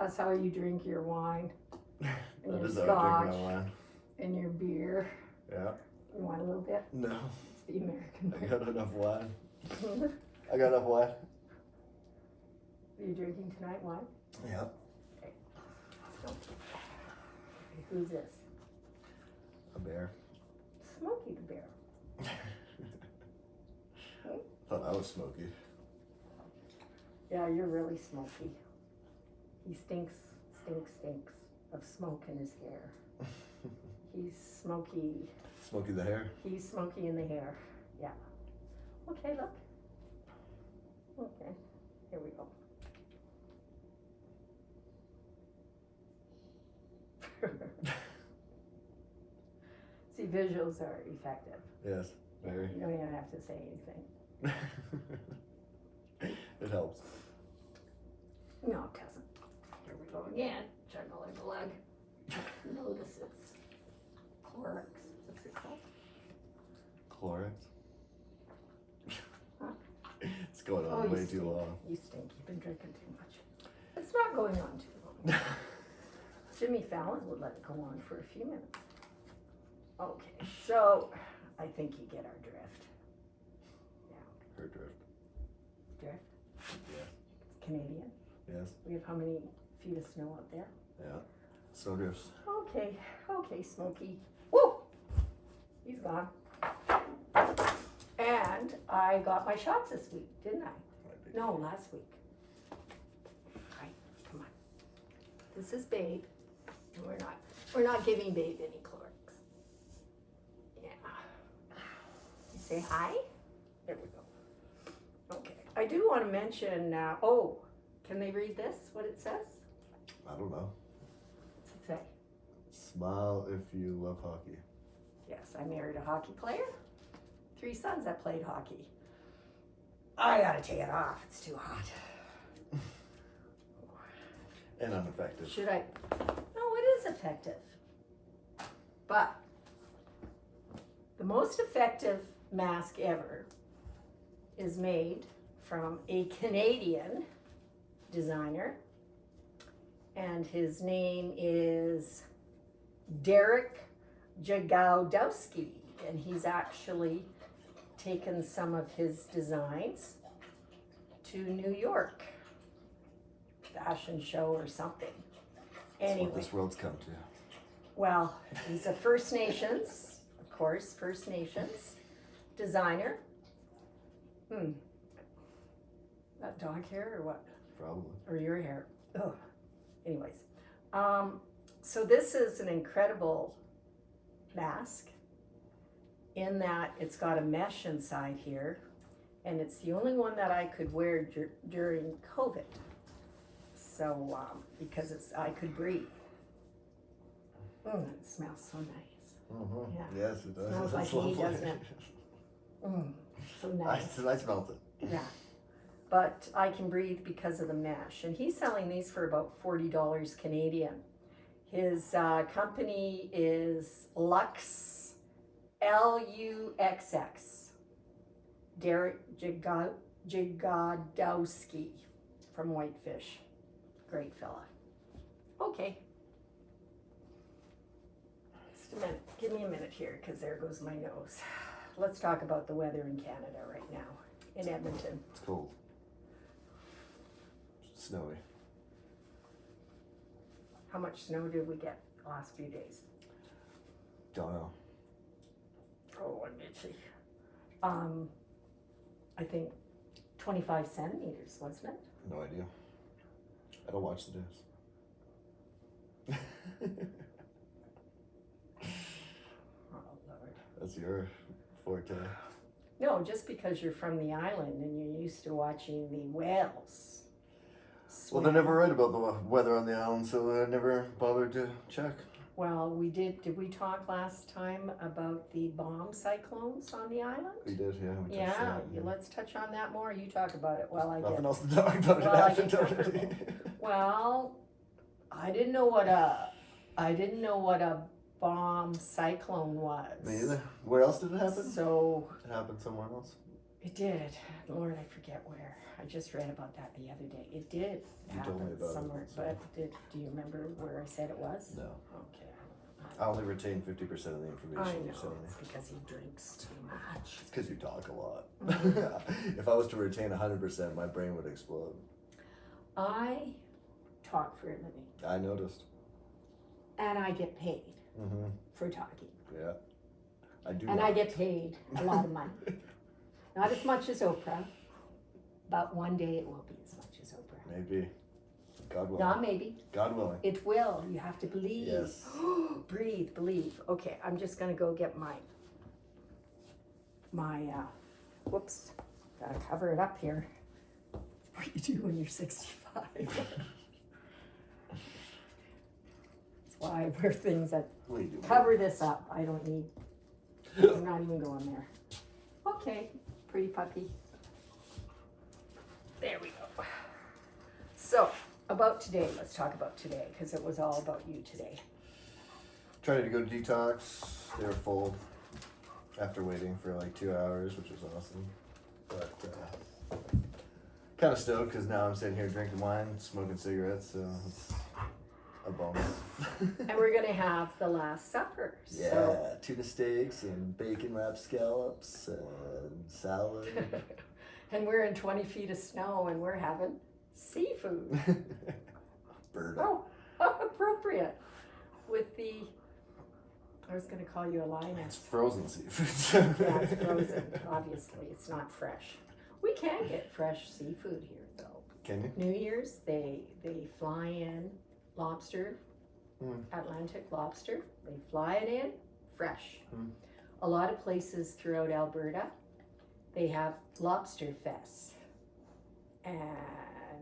That's how you drink your wine and That your is how I drink scotch my wine. and your beer. Yeah. You want a little bit? No. It's the American I way. got enough wine. Are I got enough wine. you drinking tonight wine? Yeah. Okay. Who's this? A bear. Smokey the Bear. Thought I was smoky. Yeah, you're really smoky. He stinks of smoke in his hair. He's smoky. Smoky the hair. He's smoky in the hair. Yeah. Okay, look. Okay, here we go. See, visuals are effective. Yes. Very. You don't even have to say anything. It helps. No, it doesn't. Here we go again. Juggling the leg. Notice it's Clorox. What's it called? Clorox. Huh? It's going on you way stink. too long. You stink. You've been drinking too much. It's not going on too long. Jimmy Fallon would let it go on for a few minutes. Okay, so I think you get our drift. Her drift. Drift? Yes. It's Canadian. Yes. We have how many feet of snow out there? Yeah. So drifts. Okay, Smokey. Woo! He's gone. And I got my shots this week, didn't I? No, last week. Hi, come on. This is Babe. And we're not giving Babe any Clorox. Yeah. You say hi? There we go. Okay. I do want to mention, can they read this, what it says? I don't know. What's it say? Smile if you love hockey. Yes, I married a hockey player. 3 sons that played hockey. I gotta take it off, it's too hot. And ineffective. Should I? No, it is effective. But the most effective mask ever is made from a Canadian designer, and his name is Derek Jagodowski, and he's actually taken some of his designs to New York fashion show or something. That's Anyway, what this world's come to. well, he's a First Nations, of course, First Nations designer. That dog hair or what? Probably. Or your hair? Oh, anyways. So this is an incredible mask in that it's got a mesh inside here, and it's the only one that I could wear during COVID. So, because I could breathe. It smells so nice. Mm-hmm. Yeah. Yes, it does. Smells That's like lovely. he, doesn't it? So nice. I smelt it. Yeah. But I can breathe because of the mesh. And he's selling these for about $40 Canadian. His company is Lux, Luxx. Derek Jagodowski from Whitefish. Great fella. Okay. Just a minute. Give me a minute here, because there goes my nose. Let's talk about the weather in Canada right now, in Edmonton. It's cold. Snowy. How much snow did we get the last few days? Don't know. Oh, let me see. I think 25 centimeters, wasn't it? No idea. I don't watch the news. Oh, Lord. That's your forte. No, just because you're from the island and you're used to watching the whales. Well, they're never right about the weather on the island, so I never bothered to check. Well, we did we talk last time about the bomb cyclones on the island? We did, yeah. We touched Yeah, on it, let's touch on that more. You talk about it while I Nothing get. else to talk about. Well, It I happened get already. Well, I didn't know what a bomb cyclone was. Me either. Where else did it happen? So It happened somewhere else. It did. Lord, I forget where. I just read about that the other day. It did You told me happen about it, somewhere. so- But do you remember where I said it was? No. Okay. I only retain 50% of the I information know. you're saying. It's because he drinks too much. It's because you talk a lot. Mm-hmm. If I was to retain 100%, my brain would explode. I talk for a living, I noticed. and I get paid Mm-hmm. for talking. Yeah. I do. And not. I get paid a lot of money. Not as much as Oprah, but one day it will be as much as Oprah. Maybe. God willing. Not maybe. God willing. It will. You have to believe. Yes. Breathe, believe. Okay, I'm just gonna go get my whoops, gotta cover it up here. What you do when you're 65. That's why I wear things that What do you do? cover this up. I don't need, I'm not even going there. Okay, pretty puppy. There we go. So, about today, let's talk about today, because it was all about you today. Tried to go to detox. They were full after waiting for like 2 hours, which was awesome. But kind of stoked because now I'm sitting here drinking wine, smoking cigarettes, so it's a bonus. And we're gonna have the Last Supper. Yeah, So, tuna steaks and bacon wrapped scallops and salad. and we're in 20 feet of snow and we're having seafood. Bird. Oh, appropriate. With the, I was gonna call you a It's lioness. frozen seafood. Yeah, it's frozen, obviously, it's not fresh. We can get fresh seafood here though. Can you? New Year's, they fly in lobster, Atlantic lobster. They fly it in fresh. A lot of places throughout Alberta, they have lobster fests. And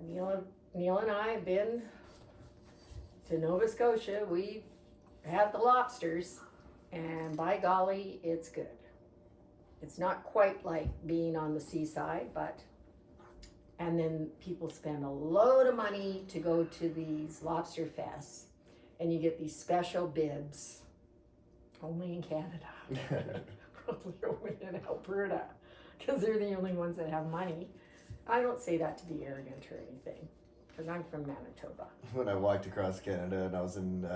Neil and I have been to Nova Scotia. We've had the lobsters, and by golly, it's good. It's not quite like being on the seaside, but and then people spend a load of money to go to these lobster fests, and you get these special bibs, only in Canada, probably only in Alberta, because they're the only ones that have money. I don't say that to be arrogant or anything, because I'm from Manitoba. When I walked across Canada and I was in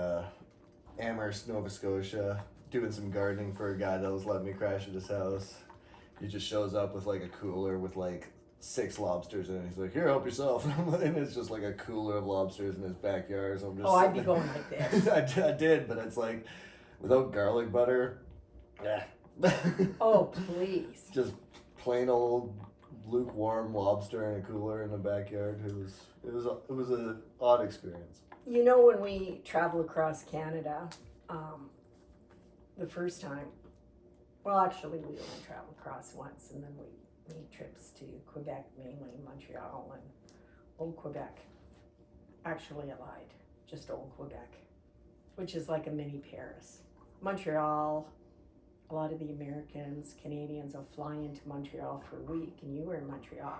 Amherst, Nova Scotia, doing some gardening for a guy that was letting me crash at his house. He just shows up with like a cooler with like 6 lobsters in it. He's like, "Here, help yourself." And it's just like a cooler of lobsters in his backyard. So I'm just I'd be sitting going like this. there. I did, but it's like without garlic butter. Yeah. Oh, please. Just plain old lukewarm lobster in a cooler in the backyard. It was a odd experience. You know, when we travel across Canada, the first time, well, actually, we only travel across once, and then we made trips to Quebec, mainly Montreal and Old Quebec. Actually, I lied, just Old Quebec, which is like a mini Paris. Montreal, a lot of the Americans, Canadians will fly into Montreal for a week, and you were in Montreal.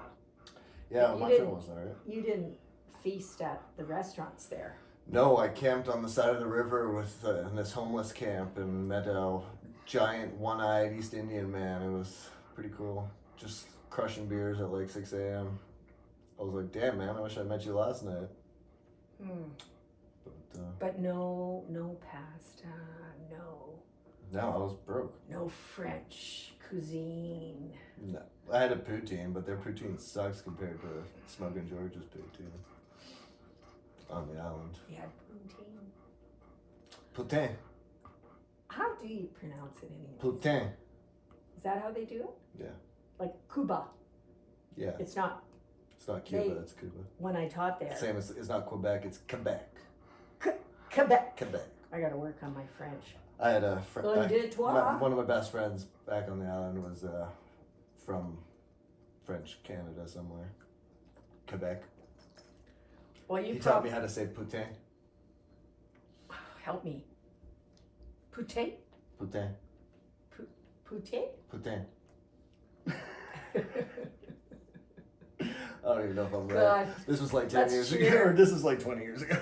Yeah, You Montreal didn't- was alright. You didn't feast at the restaurants there. No, I camped on the side of the river with in this homeless camp and met a giant one-eyed East Indian man. It was pretty cool. Just crushing beers at like 6 a.m. I was like, "Damn, man, I wish I met you last night." But no pasta, No, I was broke. no French cuisine. No, I had a poutine, but their poutine sucks compared to Smokin' George's poutine on the island. You had poutine. Poutine, How do you pronounce it anyway? poutine. Is that how they do it? Yeah. Like Cuba. Yeah, It's not, it's not Cuba, they- it's Cuba. when I taught there. Same as it's not Quebec, it's Quebec. Quebec. Quebec. I gotta work on my French. I had a friend. Un, deux, trois. One of my best friends back on the island was from French Canada somewhere, Quebec. Well, you He taught probably, me how to say poutine. help me. Poutine? Poutine. Poutine? Poutine. I don't even know if I'm right. God. This was like 10 Let's years cheer. ago, or this is like 20 years ago.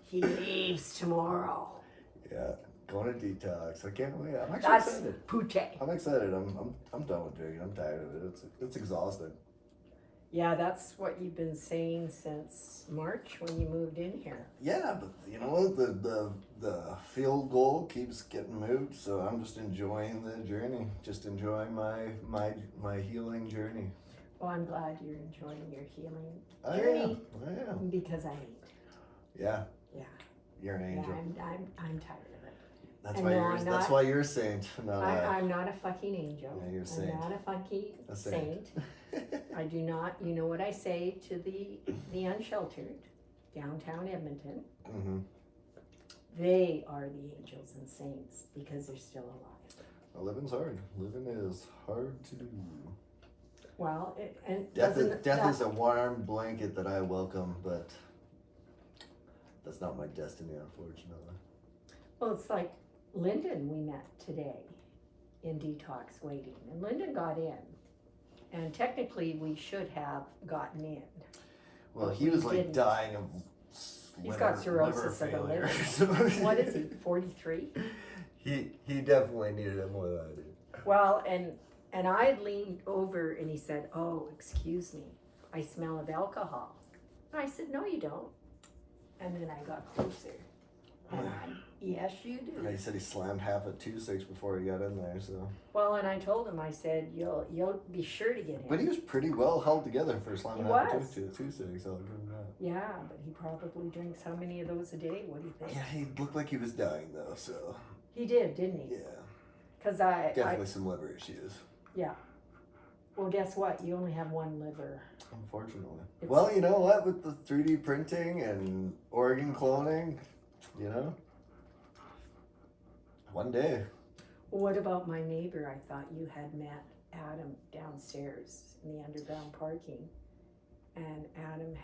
He leaves tomorrow. Yeah, Going to detox. I can't wait. I'm actually That's excited. pute. I'm excited. I'm done with drinking. I'm tired of it. It's exhausting. Yeah, that's what you've been saying since March when you moved in here. Yeah, but you know what? The field goal keeps getting moved, so I'm just enjoying the journey. Just enjoying my healing journey. Well, I'm glad you're enjoying your healing I journey am. because I ain't. Yeah. Yeah. You're an angel. Yeah, I'm tired of it. That's And why no, you're. I'm That's not. why you're a saint. Not I'm not a fucking angel. Yeah, you're a saint. I'm not a fucking a saint. I do not. You know what I say to the unsheltered, downtown Edmonton. Mm-hmm. They are the angels and saints because they're still alive. Well, living's hard. Living is hard to do. Well, Death is a warm blanket that I welcome, but that's not my destiny, unfortunately. Well, it's like Lyndon we met today in detox waiting, and Lyndon got in, and technically we should have gotten in. Well, But he we was like didn't. dying of He's got cirrhosis of the liver. What is he? 43. He definitely needed it more than I did. Well, and I had leaned over and he said, "Oh, excuse me, I smell of alcohol." And I said, "No, you don't." And then I got closer. And yes, you do. He said he slammed half of 2-6 before he got in there, so. Well, and I told him, I said, you'll be sure to get in. But he was pretty well held together for slamming He half of was. 2-6, I'll give him that. Yeah, but he probably drinks how many of those a day? What do you think? Yeah, he looked like he was dying though, so. He did, didn't he? Yeah. Because Definitely some liver issues. Yeah. Well, guess what? You only have one liver. Unfortunately. Well, you know what? With the 3D printing and organ cloning, you know? One day. What about my neighbor? I thought you had met Adam downstairs in the underground parking. And Adam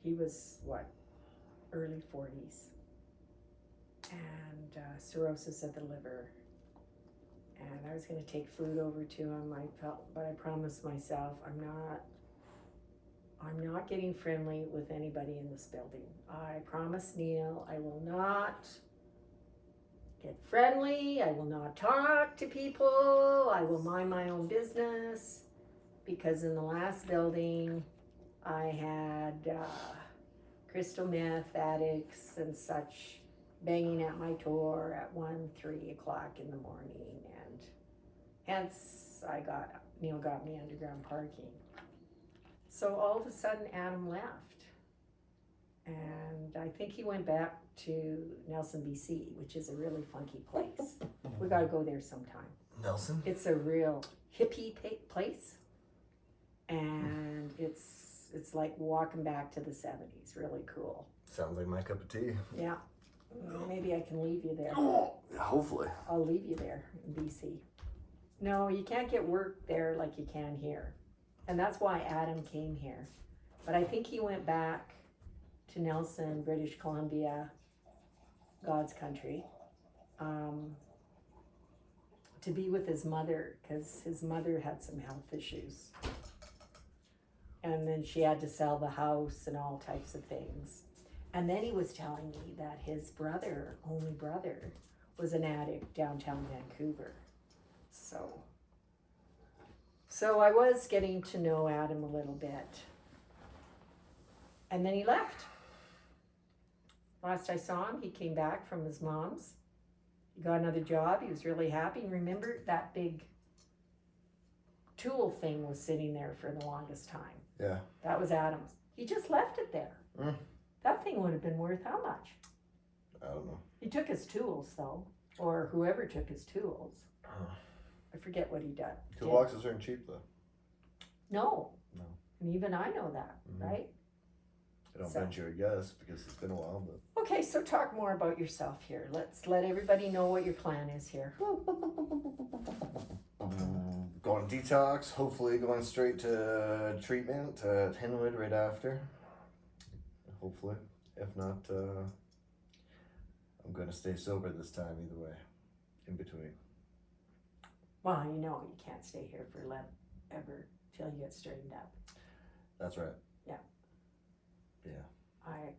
he was what, early 40s. And cirrhosis of the liver. And I was going to take food over to him. But I promised myself I'm not getting friendly with anybody in this building. I promised Neil I will not get friendly. I will not talk to people. I will mind my own business. Because in the last building, I had crystal meth addicts and such banging at my door at 3 o'clock in the morning. And hence, Neil got me underground parking. So all of a sudden, Adam left. And I think he went back to Nelson, BC, which is a really funky place. We got to go there sometime. Nelson? It's a real hippie place. And it's like walking back to the 70s. Really cool. Sounds like my cup of tea. Yeah. Maybe I can leave you there. Hopefully. I'll leave you there in BC. No, you can't get work there like you can here. And that's why Adam came here. But I think he went back to Nelson, British Columbia, God's country, to be with his mother, because his mother had some health issues. And then she had to sell the house and all types of things. And then he was telling me that his only brother, was an addict downtown Vancouver. So I was getting to know Adam a little bit. And then he left. Last I saw him, he came back from his mom's. He got another job. He was really happy. And remember, that big tool thing was sitting there for the longest time. Yeah. That was Adam's. He just left it there. That thing would have been worth how much? I don't know. He took his tools, though. Or whoever took his tools. I forget what he did. Toolboxes aren't cheap, though. No. No. And even I know that, right? I don't venture a guess because it's been a while, but. Okay, so talk more about yourself here. Let's let everybody know what your plan is here. Going detox, hopefully going straight to treatment at Henwood right after. Hopefully. If not, I'm going to stay sober this time either way, in between. Well, you know you can't stay here for ever till you get straightened up. That's right. Yeah. Yeah. I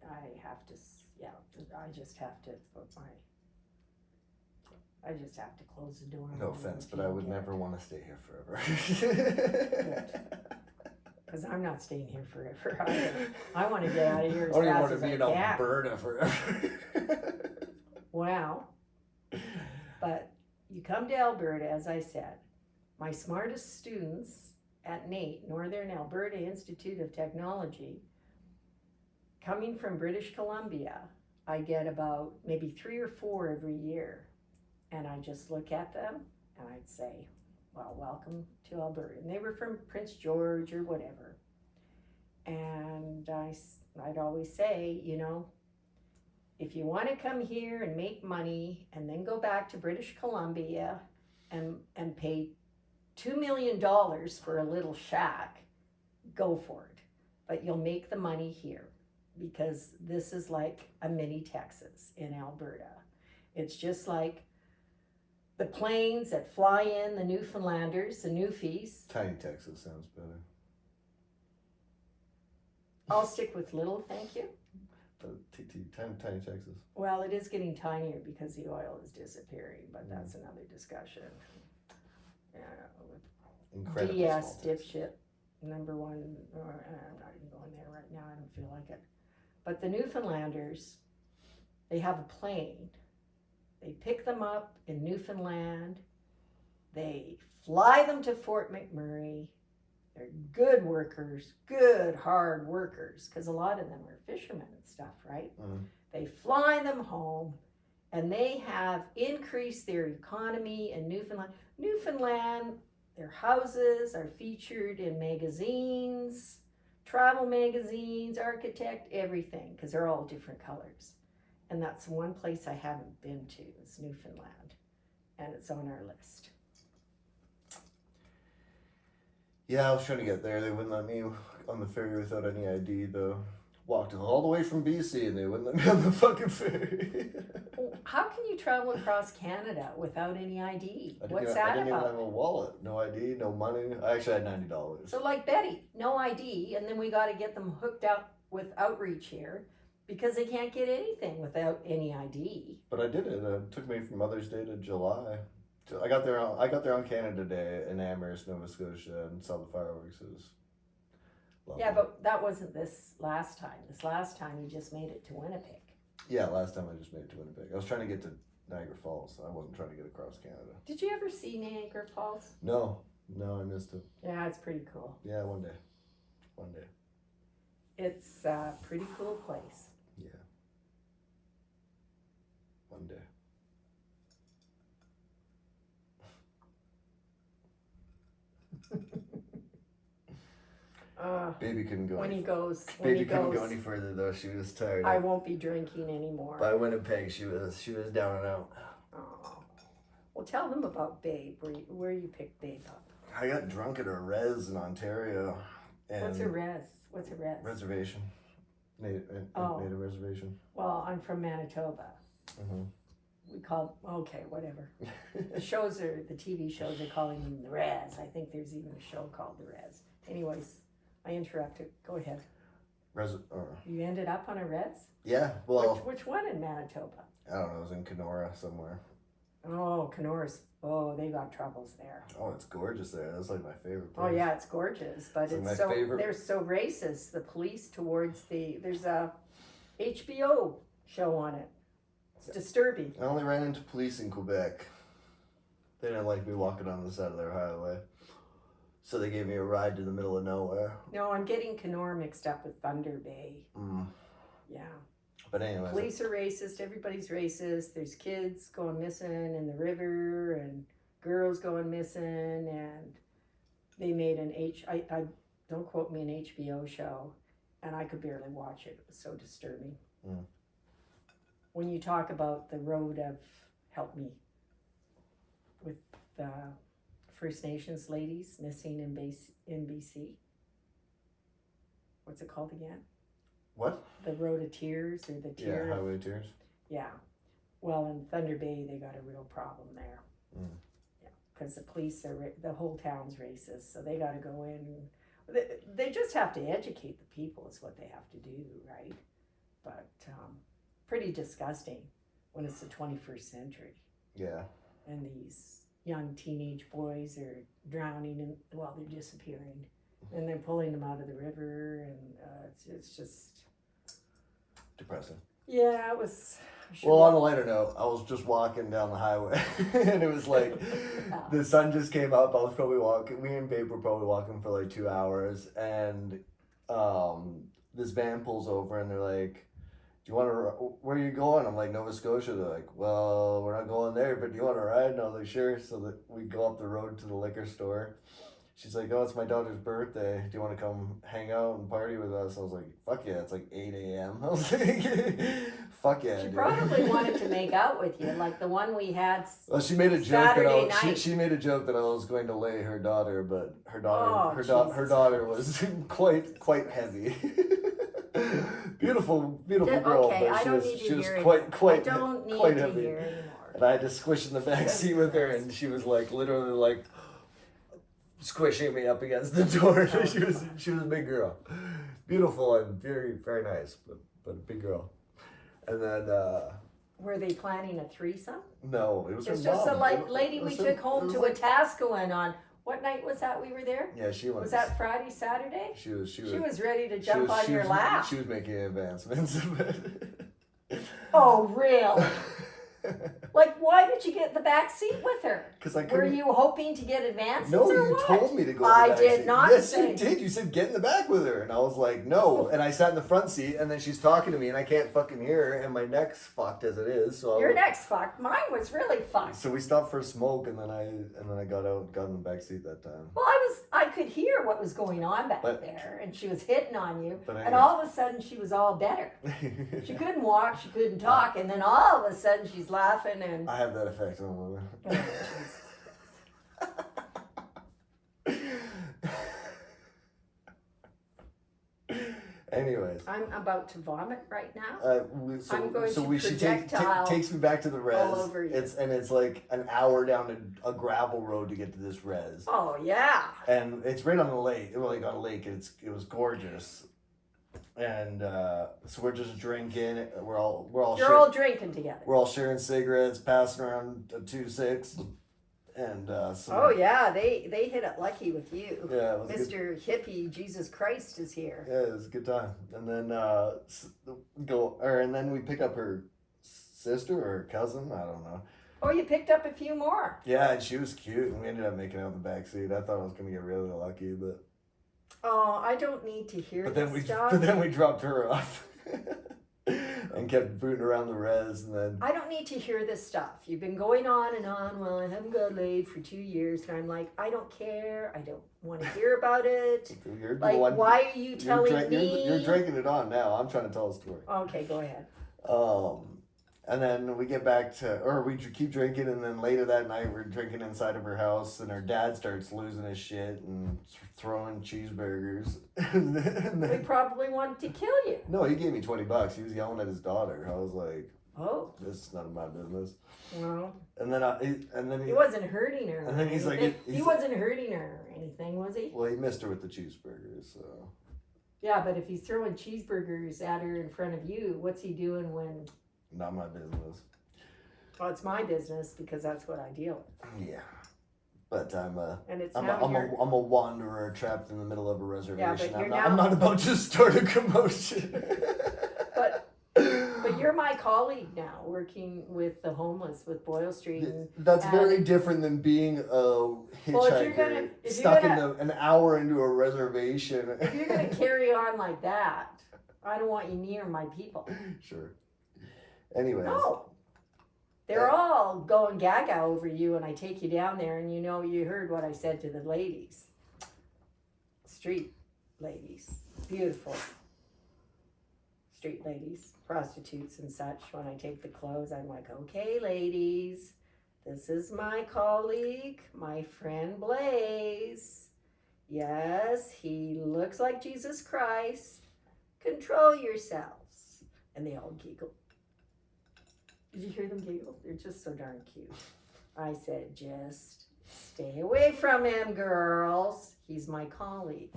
have to, yeah, I just have to I just have to close the door. No offense, but I would never want to stay here forever. Because I'm not staying here forever either. I want to get out of here as I don't even fast want to as be I in can. Alberta forever. Wow. But you come to Alberta, as I said, my smartest students at NAIT, Northern Alberta Institute of Technology, coming from British Columbia, I get about maybe 3 or 4 every year. And I just look at them and I'd say, well, welcome to Alberta. And they were from Prince George or whatever. And I'd always say, you know, if you want to come here and make money and then go back to British Columbia and pay $2 million for a little shack, go for it. But you'll make the money here because this is like a mini Texas in Alberta. It's just like the planes that fly in, the Newfoundlanders, the Newfies. Tiny Texas sounds better. I'll stick with little, thank you. But tiny Texas. Well, it is getting tinier because the oil is disappearing, but that's another discussion. Incredible. DS dipshit number one. I'm not even going there right now. I don't feel like it. But the Newfoundlanders, they have a plane. They pick them up in Newfoundland. They fly them to Fort McMurray. They're good workers, good hard workers, because a lot of them are fishermen and stuff, right? Mm. They fly them home, and they have increased their economy in Newfoundland. Newfoundland, their houses are featured in magazines, travel magazines, architect, everything, because they're all different colors. And that's one place I haven't been to, is Newfoundland, and it's on our list. Yeah, I was trying to get there. They wouldn't let me on the ferry without any ID, though. Walked all the way from BC and they wouldn't let me on the fucking ferry. Well, how can you travel across Canada without any ID? What's I that didn't even about? have a wallet. No ID, no money. I actually had $90. So like Betty, no ID, and then we got to get them hooked up with Outreach here because they can't get anything without any ID. But I did it. It took me from Mother's Day to July. I got there on Canada Day in Amherst, Nova Scotia, and saw the fireworks. It was lovely. Yeah, but that wasn't this last time. This last time you just made it to Winnipeg. Yeah, last time I just made it to Winnipeg. I was trying to get to Niagara Falls. I wasn't trying to get across Canada. Did you ever see Niagara Falls? No, I missed it. Yeah, it's pretty cool. Yeah, one day. It's a pretty cool place. Yeah. One day. Baby couldn't go. When he goes, Baby couldn't go any further though. She was tired. I won't be drinking anymore. By Winnipeg, she was down and out. Oh. Well, tell them about Babe, where you picked Babe up. I got drunk at a res in Ontario. And What's a res? Reservation. Native reservation. Well, I'm from Manitoba. Mm-hmm. We call, okay, whatever. The TV shows are calling them the res. I think there's even a show called the res. Anyways, I interrupted. Go ahead. You ended up on a res? Yeah, well. Which one in Manitoba? I don't know. It was in Kenora somewhere. Oh, Kenora's. Oh, they got troubles there. Oh, it's gorgeous there. That's like my favorite place. Oh yeah, it's gorgeous, but they're so racist. The police towards there's a HBO show on it. It's disturbing. I only ran into police in Quebec. They didn't like me walking on the side of their highway. So they gave me a ride to the middle of nowhere. No, I'm getting Kenora mixed up with Thunder Bay. Yeah. But anyway. Police are racist. Everybody's racist. There's kids going missing in the river and girls going missing. And they made I don't quote me, an HBO show. And I could barely watch it. It was so disturbing. When you talk about the road of, help me, with First Nations ladies missing in BC. What's it called again? What? The Road of Tears or the Tear. Yeah, Highway Tears. Yeah. Well, in Thunder Bay, they got a real problem there. Yeah, because the police the whole town's racist, so they got to go in. They just have to educate the people is what they have to do, right? but pretty disgusting when it's the 21st century Yeah. and these young teenage boys are drowning and well, they're disappearing, and they're pulling them out of the river, and it's just Depressing. yeah, it was. Well, on a lighter note, I was just walking down the highway, and it was like the sun just came up. I was probably walking. Me and Babe were probably walking for like 2 hours, and this van pulls over, and they're like, "Do you want to? Where are you going?" I'm like, "Nova Scotia." They're like, "Well, we're not going there, but do you want to ride?" And I was like, "Sure." So that we go up the road to the liquor store. She's like, "Oh, it's my daughter's birthday. Do you want to come hang out and party with us?" I was like, "Fuck yeah!" It's like 8 a.m. I was like, "Fuck yeah!" She dude." probably wanted to make out with you, like the one we had. Well, she made a joke Saturday that night. she made a joke that I was going to lay her daughter, but her daughter Oh, her Jesus daughter was quite heavy. beautiful girl, Okay, but I she don't was need to she was hear quite anymore. I don't need quite to heavy. hear anymore. And I had to squish in the back seat with her, and she was like literally like squishing me up against the door. she was a big girl, beautiful and very nice, but a big girl. And then Were they planning a threesome? no, it was her It's just mom. a lady It we was took her- home it was to like- Wetaskiwin on. What night was that we were there? Yeah, she Was that Friday, Saturday? She was She was ready to jump on your was, lap. She was making advancements. Oh, really? Like, why did you get the back seat with her? Because I Were couldn't. you hoping to get advances No, or you what? told me to go. I in the back did seat. not Yes, say. you did. You said get in the back with her, and I was like, no. And I sat in the front seat, and then she's talking to me, and I can't fucking hear her, and my neck's fucked as it is. So Your neck's fucked. Mine was really fucked. So we stopped for a smoke, and then I got in the back seat that time. Well, I could hear what was going on back But- there, and she was hitting on you, But and anyways. all of a sudden she was all better. She couldn't walk, she couldn't talk, and then all of a sudden she's laughing and. I have that effect on women. Oh, Jesus. Anyways. I'm about to vomit right now. So I'm going to she projectile takes me back to the res. all over you. It's like an hour down a gravel road to get to this res, Oh yeah. and it's right on the lake. Like on a lake, and it was gorgeous. And so we're just drinking. We're all You're all drinking together. we're all sharing cigarettes, passing around a 2-6, and so Oh yeah, they hit it lucky with you. yeah, it was a good, Mr. Hippie Jesus Christ is here. yeah, it was a good time. And then and then we pick up her sister or cousin, I don't know. Oh, you picked up a few more. Yeah, and she was cute, and we ended up making out in the back seat. I thought I was gonna get really lucky, but Oh, I don't need to hear this stuff. but then we dropped her off and kept booting around the res, and then I don't need to hear this stuff. You've been going on and on. Well, I haven't got laid for 2 years, and I'm like, I don't care. I don't want to hear about it. you're the Like, one. why are you telling me? You're drinking it on now. I'm trying to tell a story. Okay, go ahead. And then we get back to, or we keep drinking, and then later that night we're drinking inside of her house, and her dad starts losing his shit and throwing cheeseburgers. and They then, probably wanted to kill you. no, he gave me $20. He was yelling at his daughter. I was like, Oh, this is none of my business. well, And then he wasn't hurting her. And then he's like- anything. he's he like- wasn't hurting her or anything, was he? well, he missed her with the cheeseburgers. So Yeah, but if he's throwing cheeseburgers at her in front of you, what's he doing when? not my business. Well, it's my business because that's what I deal with, Yeah, but and it's I'm now you're. a wanderer trapped in the middle of a reservation. you're I'm not about to start a commotion. But you're my colleague now, working with the homeless with Boyle Street. And, That's very different than being a hitchhiker if you're stuck gonna- an hour into a reservation. if you're gonna carry on like that, I don't want you near my people. Sure. Anyways. No. They're all going gaga over you, and I take you down there, and you heard what I said to the ladies. Street ladies. Beautiful street ladies, prostitutes and such. When I take the clothes, I'm like, okay, ladies, this is my colleague, my friend Blaze. Yes, he looks like Jesus Christ. Control yourselves. And they all giggle. Did you hear them giggle? They're just so darn cute. I said, just stay away from him, girls. He's my colleague.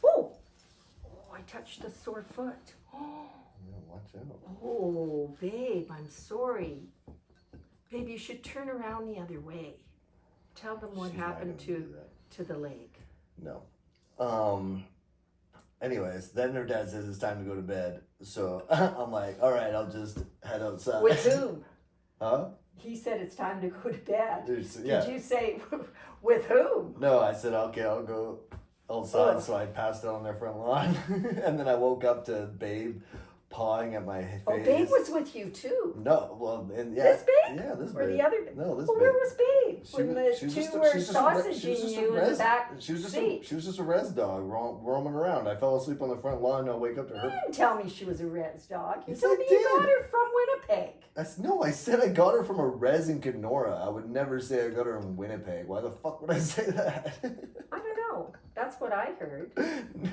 Oh, I touched the sore foot. Yeah, watch out. Oh, babe, I'm sorry. Babe, you should turn around the other way. Tell them what She's not happened gonna do to the leg. that. No. Anyways, then her dad says it's time to go to bed. So I'm like, all right, I'll just head outside. With whom? Huh? He said it's time to go to bed. Yeah. Did you say with whom? No, I said, okay, I'll go outside. Oh. So I passed out on their front lawn. And then I woke up to Babe pawing at my face. Oh, Babe was with you too. No, well, and yeah. This Babe? Yeah, this Or Babe. the other Babe? No, this Well, Babe. where was Babe? She When was- the she was two just a- were she was just a re- she was sausaging just a you in the res- back She was just seat. she was just a res dog roaming around. I fell asleep on the front lawn and I wake up to You her. didn't tell me she was a res dog. You Yes, told I me you did. got her from Winnipeg. No, I said I got her from a res in Kenora. I would never say I got her in Winnipeg. Why the fuck would I say that? I don't know. That's what I heard.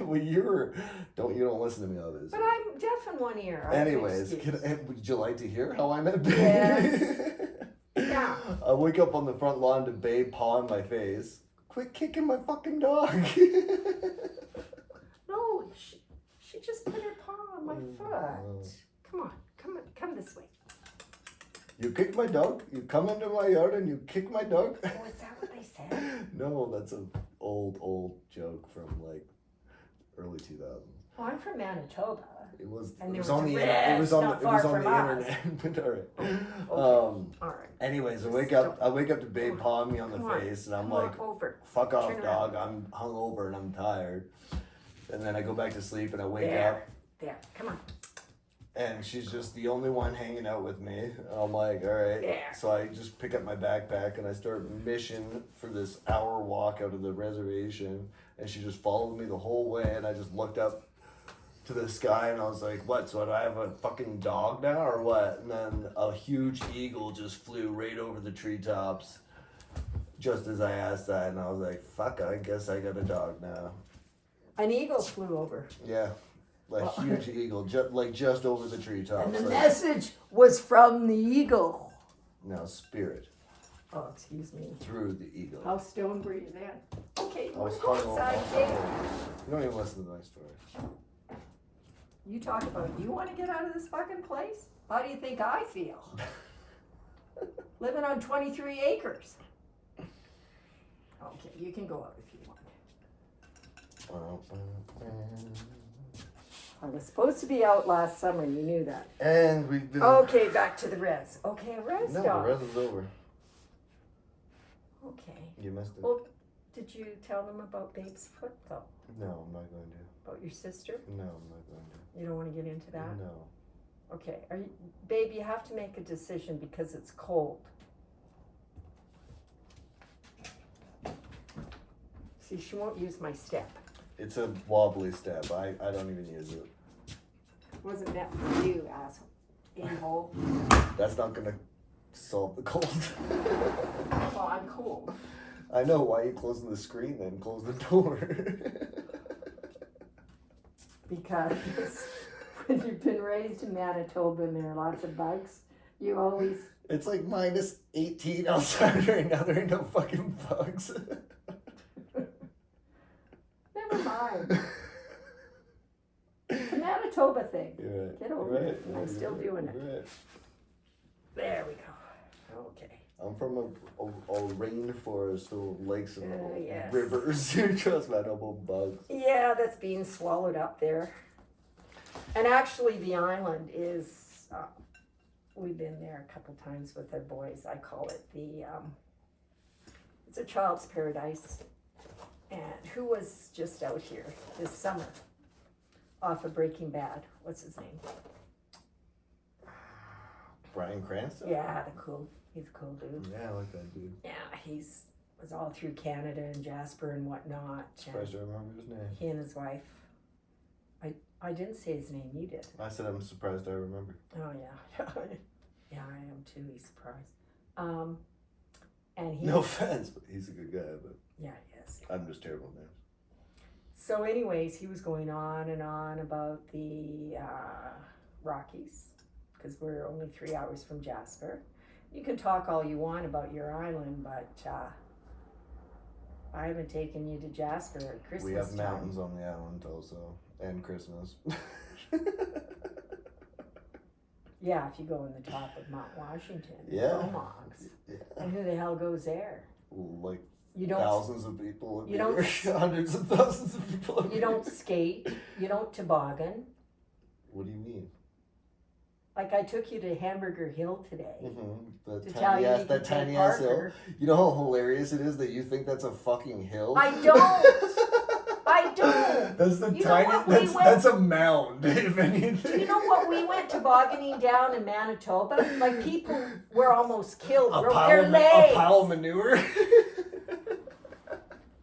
Well, you don't listen to me all this. But I'm deaf in one ear. I have an Anyways, excuse. would you like to hear how I met Babe? Yes. Yeah. I wake up on the front lawn to Babe pawing my face. Quit kicking my fucking dog. No, she just put her paw on my foot. Come this way. You kick my dog? You come into my yard and you kick my dog? Oh, is that what they said? No, that's an old joke from like early 2000s. Oh, I'm from Manitoba. It was And it was there was on a the red, it was on not the, it was far on the from us. internet. But all right. All right. Anyways, Just I wake up to Babe Come on. pawing me on the Come on. face, and I'm Come like, on over. "Fuck off, Turn dog! I'm hungover and I'm tired." And then I go back to sleep, and I wake up, There. Come on. and she's just the only one hanging out with me. I'm like, "All right." There. So I just pick up my backpack and I start mission for this hour walk out of the reservation, and she just followed me the whole way, and I just looked up to the sky and I was like, what, so do I have a fucking dog now or what? And then a huge eagle just flew right over the treetops just as I asked that, and I was like, fuck, I guess I got a dog now. An eagle flew over. Yeah, huge eagle, just over the treetops. And the like, message was from the eagle. no, spirit Oh, excuse me. through the eagle. How stoned were you then? Okay, I was let's go hungover. outside, Dave. You don't even listen to my story. You talk about, you want to get out of this fucking place? How do you think I feel? Living on 23 acres. Okay, you can go out if you want. I was supposed to be out last summer, you knew that. And we've been... Okay, back to the res. Okay, a res No, dog. the res is over. Okay. You missed it. Well, did you tell them about Babe's foot though? No, I'm not going to. About your sister? No, I'm not going to. You don't want to get into that? No. Okay, babe, you have to make a decision because it's cold. See, she won't use my step. It's a wobbly step. I don't even use it. It wasn't meant for you, asshole. A-hole. That's not gonna solve the cold. Well, I'm cool. I know. Why are you closing the screen then? Close the door. Because when you've been raised in Manitoba and there are lots of bugs, you always... It's like minus 18 outside right now. There ain't no fucking bugs. Never mind. It's a Manitoba thing. You're right. Get over You're it. And I'm You're still right. doing it. You're right. There we go. Okay. I'm from a rainforest, so lakes and Yes. rivers. Trust me, I know about bugs. Yeah, that's being swallowed up there. And actually, the island is, we've been there a couple times with our boys. I call it it's a child's paradise. And who was just out here this summer off of Breaking Bad? What's his name? Bryan Cranston? Yeah, he's a cool dude. Yeah, I like that dude. Yeah, was all through Canada and Jasper and whatnot. Surprised I remember his name. He and his wife. I didn't say his name, you did. I said I'm surprised I remember. Oh yeah. Yeah, I am too, he's surprised. And he No offense, but he's a good guy, but yeah, yes. I'm just terrible with names. So anyways, he was going on and on about the Rockies, because we're only 3 hours from Jasper. You can talk all you want about your island, but I haven't taken you to Jasper at Christmas We have time. mountains on the island also, and Christmas. Yeah, if you go in the top of Mount Washington, Yeah. Comox. Yeah. And who the hell goes there? Like You don't. thousands of people. You don't. Hundreds of thousands of people. You don't skate. You don't toboggan. What do you mean? Like I took you to Hamburger Hill today Mm-hmm. to tell you you That could tiny take ass hill. Parker. You know how hilarious it is that you think that's a fucking hill? I don't. I don't. That's the You know tiny. what we That's went- that's a mound, if anything. Do you know what we went tobogganing down in Manitoba? Like people were almost killed. A Broke pile, their of, legs. a pile of manure.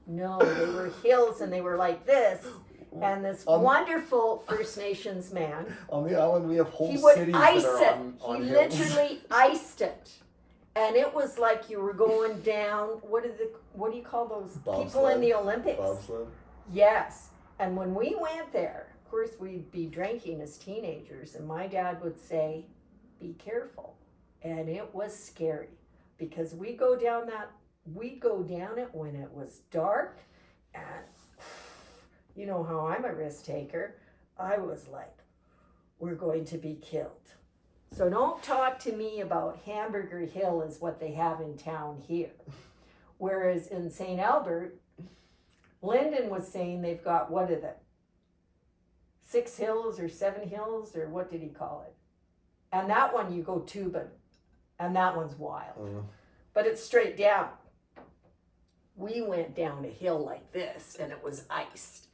No, they were hills and they were like this. And this wonderful First Nations man, On the island, we have whole he would cities ice that it. are on He hills. literally iced it. And it was like you were going down, what do you call those people Bobsled. in the Olympics? Bobsled. Yes. And when we went there, of course we'd be drinking as teenagers, and my dad would say, be careful. And it was scary because we'd go down it when it was dark, and you know how I'm a risk taker. I was like, we're going to be killed. So don't talk to me about Hamburger Hill is what they have in town here. Whereas in St. Albert, Lyndon was saying they've got, what is it? 6 hills or 7 hills, or what did he call it? And that one you go tubing, and that one's wild. But it's straight down. We went down a hill like this, and it was iced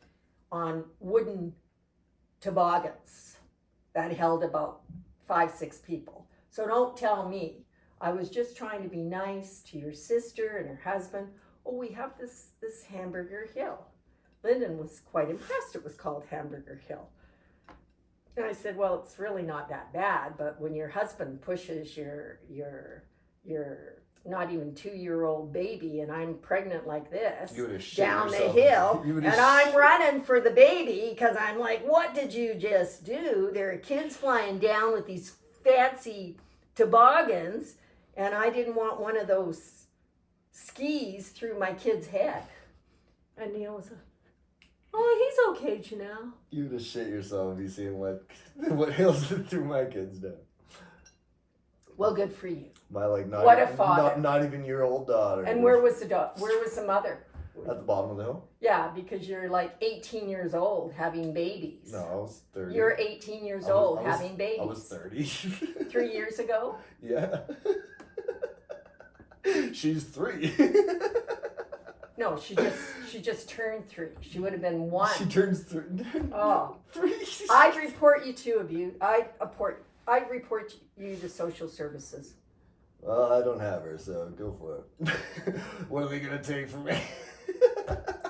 on wooden toboggans that held about 5-6 people. So don't tell me. I was just trying to be nice to your sister and her husband. Oh, we have this Hamburger Hill. Lyndon was quite impressed it was called Hamburger Hill. And I said, well, it's really not that bad, but when your husband pushes your not even 2-year-old baby, and I'm pregnant like this, You would've shit down the yourself. hill, You and would've I'm running for the baby because I'm like, what did you just do? There are kids flying down with these fancy toboggans, and I didn't want one of those skis through my kid's head. And Neil was like, oh, he's okay, Janelle. You would have shit yourself if you seen what hills threw my kids down. Well, good for you. My not What a even, father. not even your old daughter. And where was the dog? Where was the mother? At the bottom of the hill? Yeah, because you're like 18 years old having babies. No, I was 30. You're 18 years I was- old I was- having babies. I was 30. 3 years ago? Yeah. She's 3. No, she just turned 3. She would have been 1. She turns 3. Oh. 3. I'd report you to abuse. I'd report you to social services. Well, I don't have her, so go for it. What are they gonna take from me?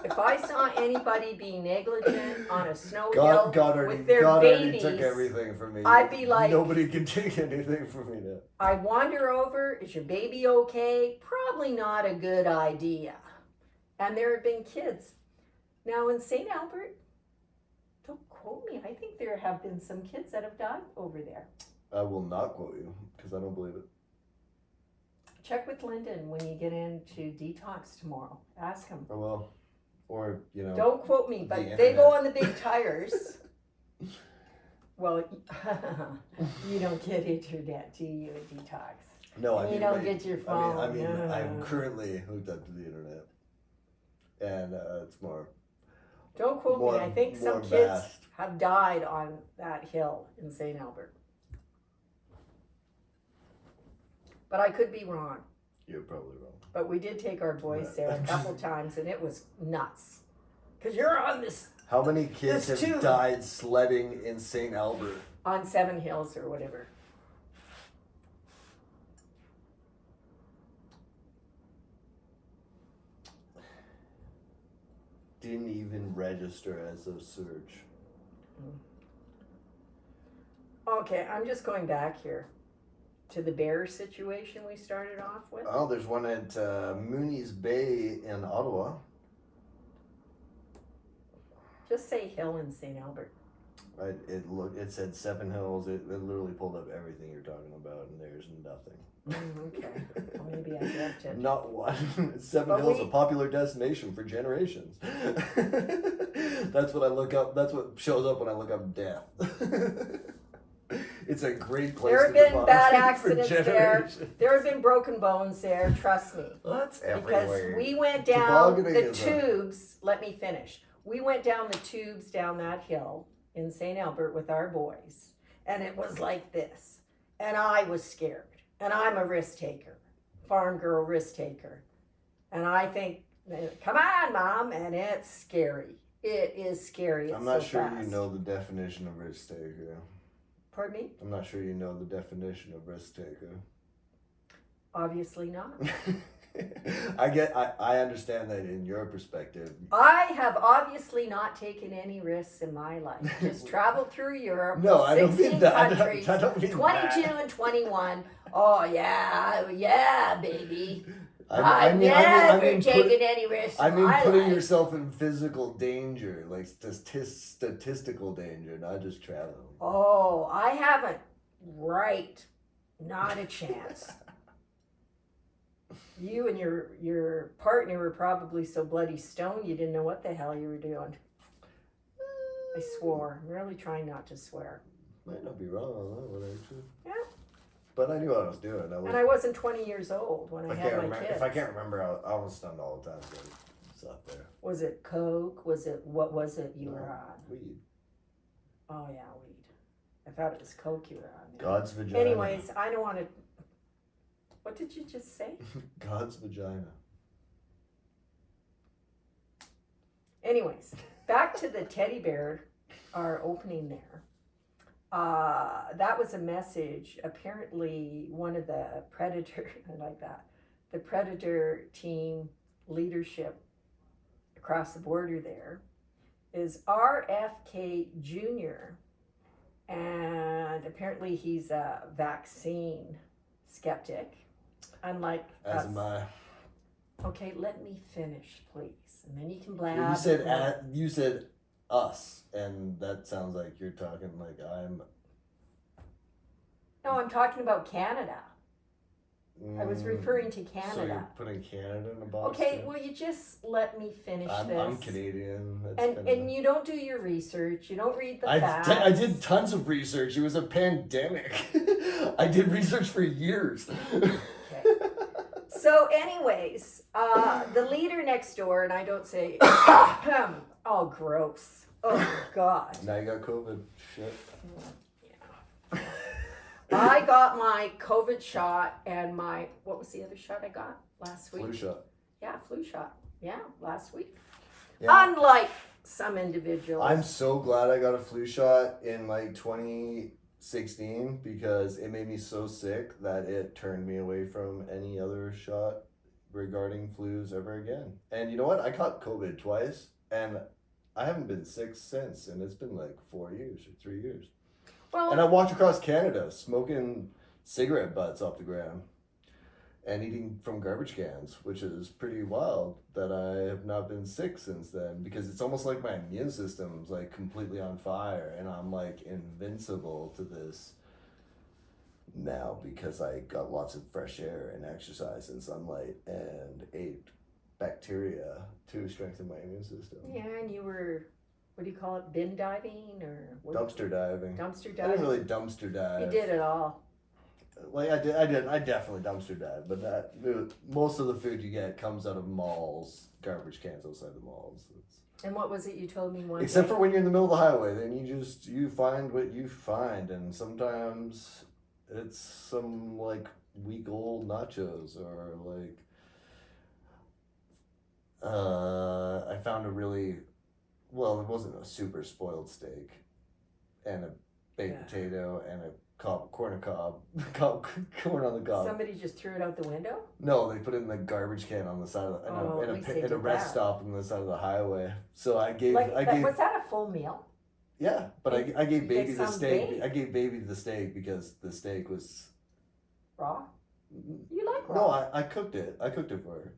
If I saw anybody being negligent on a snow God hill already, with their God already babies, took everything from me. I'd be like, nobody can take anything from me now. I'd wander over. Is your baby okay? Probably not a good idea. And there have been kids. Now in St. Albert, don't quote me. I think there have been some kids that have died over there. I will not quote you because I don't believe it. Check with Lyndon when you get into detox tomorrow. Ask him. I will. Or, Don't quote me, but the they go internet. on the big tires. Well, you don't get internet, do you, at detox? No, I And mean, you don't like, get your phone. I mean, No. I'm currently hooked up to the internet. And it's more. Don't quote More- me. I think some more kids vast. have died on that hill in St. Albert. But I could be wrong. You're probably wrong. But we did take our boys there a couple times, and it was nuts. Because you're on this, How many kids There's have 2. died sledding in St. Albert? on 7 Hills or whatever. Didn't even register as a search. Okay, I'm just going back here to the bear situation we started off with. Oh, there's one at Mooney's Bay in Ottawa. Just say hill in St. Albert. It said 7 Hills. It literally pulled up everything you're talking about, and there's nothing. Okay, well, maybe I dreamt it. Not one. 7 But Hills, we- a popular destination for generations. That's what I look up. That's what shows up when I look up death. It's a great place There to have been deposit bad for accidents there. generations. There have been broken bones there, trust me. Well, that's Because everywhere. we went down Tobogganing the is a- tubes. Let me finish. We went down the tubes down that hill in St. Albert with our boys, and it was like this. And I was scared. And I'm a risk taker, farm girl risk taker. And I think, come on, Mom, and it's scary. It is scary. It's I'm not so sure fast. you know the definition of risk taker. Pardon me? I'm not sure you know the definition of risk taker. Obviously not. I understand that in your perspective. I have obviously not taken any risks in my life. Just traveled through Europe. No, I don't 16 mean that. countries, I don't mean 22 that. and 21. Oh yeah, baby. I I've mean, never taken any risks I in mean, my putting life. yourself in physical danger, like statistical danger, not just traveling. Oh, I haven't. Right. Not a chance. You and your partner were probably so bloody stoned you didn't know what the hell you were doing. I swore. I'm really trying not to swear. Might not be wrong on that one, actually. Yeah. But I knew what I was doing. And I wasn't 20 years old when I had my kids. If I can't remember, I was stunned all the time. So it's up there. Was it coke? What was it you were on? Weed. Oh yeah, weed. I thought it was coke you were on. God's vagina. Anyways, I don't want to. What did you just say? God's vagina. Anyways, back to the teddy bear, our opening there. That was a message. Apparently, one of the Predator, I like that, the Predator team leadership across the border there is RFK Jr. And apparently he's a vaccine skeptic, unlike As us. am I. Okay, let me finish, please, and then you can blab. You said us, and that sounds like you're talking like I'm. No, I'm talking about Canada. I was referring to So you're Canada. putting Canada in a box. Okay, too? will you just let me finish this? I'm Canadian. That's And kinda- and you don't do your research. You don't read the facts. I did tons of research. It was a pandemic. I did research for years. Okay. So, anyways, the leader next door, and I don't say, oh, gross. Oh, God. Now you got COVID. Shit. I got my COVID shot and what was the other shot I got last week? Flu shot. Yeah, flu shot. Yeah, last week. Yeah. Unlike some individuals. I'm so glad I got a flu shot in like 2016 because it made me so sick that it turned me away from any other shot regarding flus ever again. And you know what? I caught COVID twice and I haven't been sick since, and it's been like 4 years or 3 years. Well, And I walked across Canada smoking cigarette butts off the ground and eating from garbage cans, which is pretty wild that I have not been sick since then, because it's almost like my immune system's like completely on fire and I'm like invincible to this now because I got lots of fresh air and exercise and sunlight and ate bacteria to strengthen my immune system. yeah, and you were, what do you call it, bin diving or what? Dumpster diving. Dumpster I didn't diving. really dumpster dive. You did it all. Like I definitely dumpster dive, but most of the food you get comes out of malls, garbage cans outside the malls. And what was it you told me one Except day? for when you're in the middle of the highway, then you find what you find, and sometimes it's some like week old nachos or like I found a really, well, it wasn't a super spoiled steak, and a baked potato and a corn on the cob. Somebody just threw it out the window? No, they put it in the garbage can on the side of in a rest stop on the side of the highway. So I gave was that a full meal? yeah, but I gave baby the some steak. bait? I gave baby the steak because the steak was Raw? You like raw? no. I cooked it. I cooked it for her.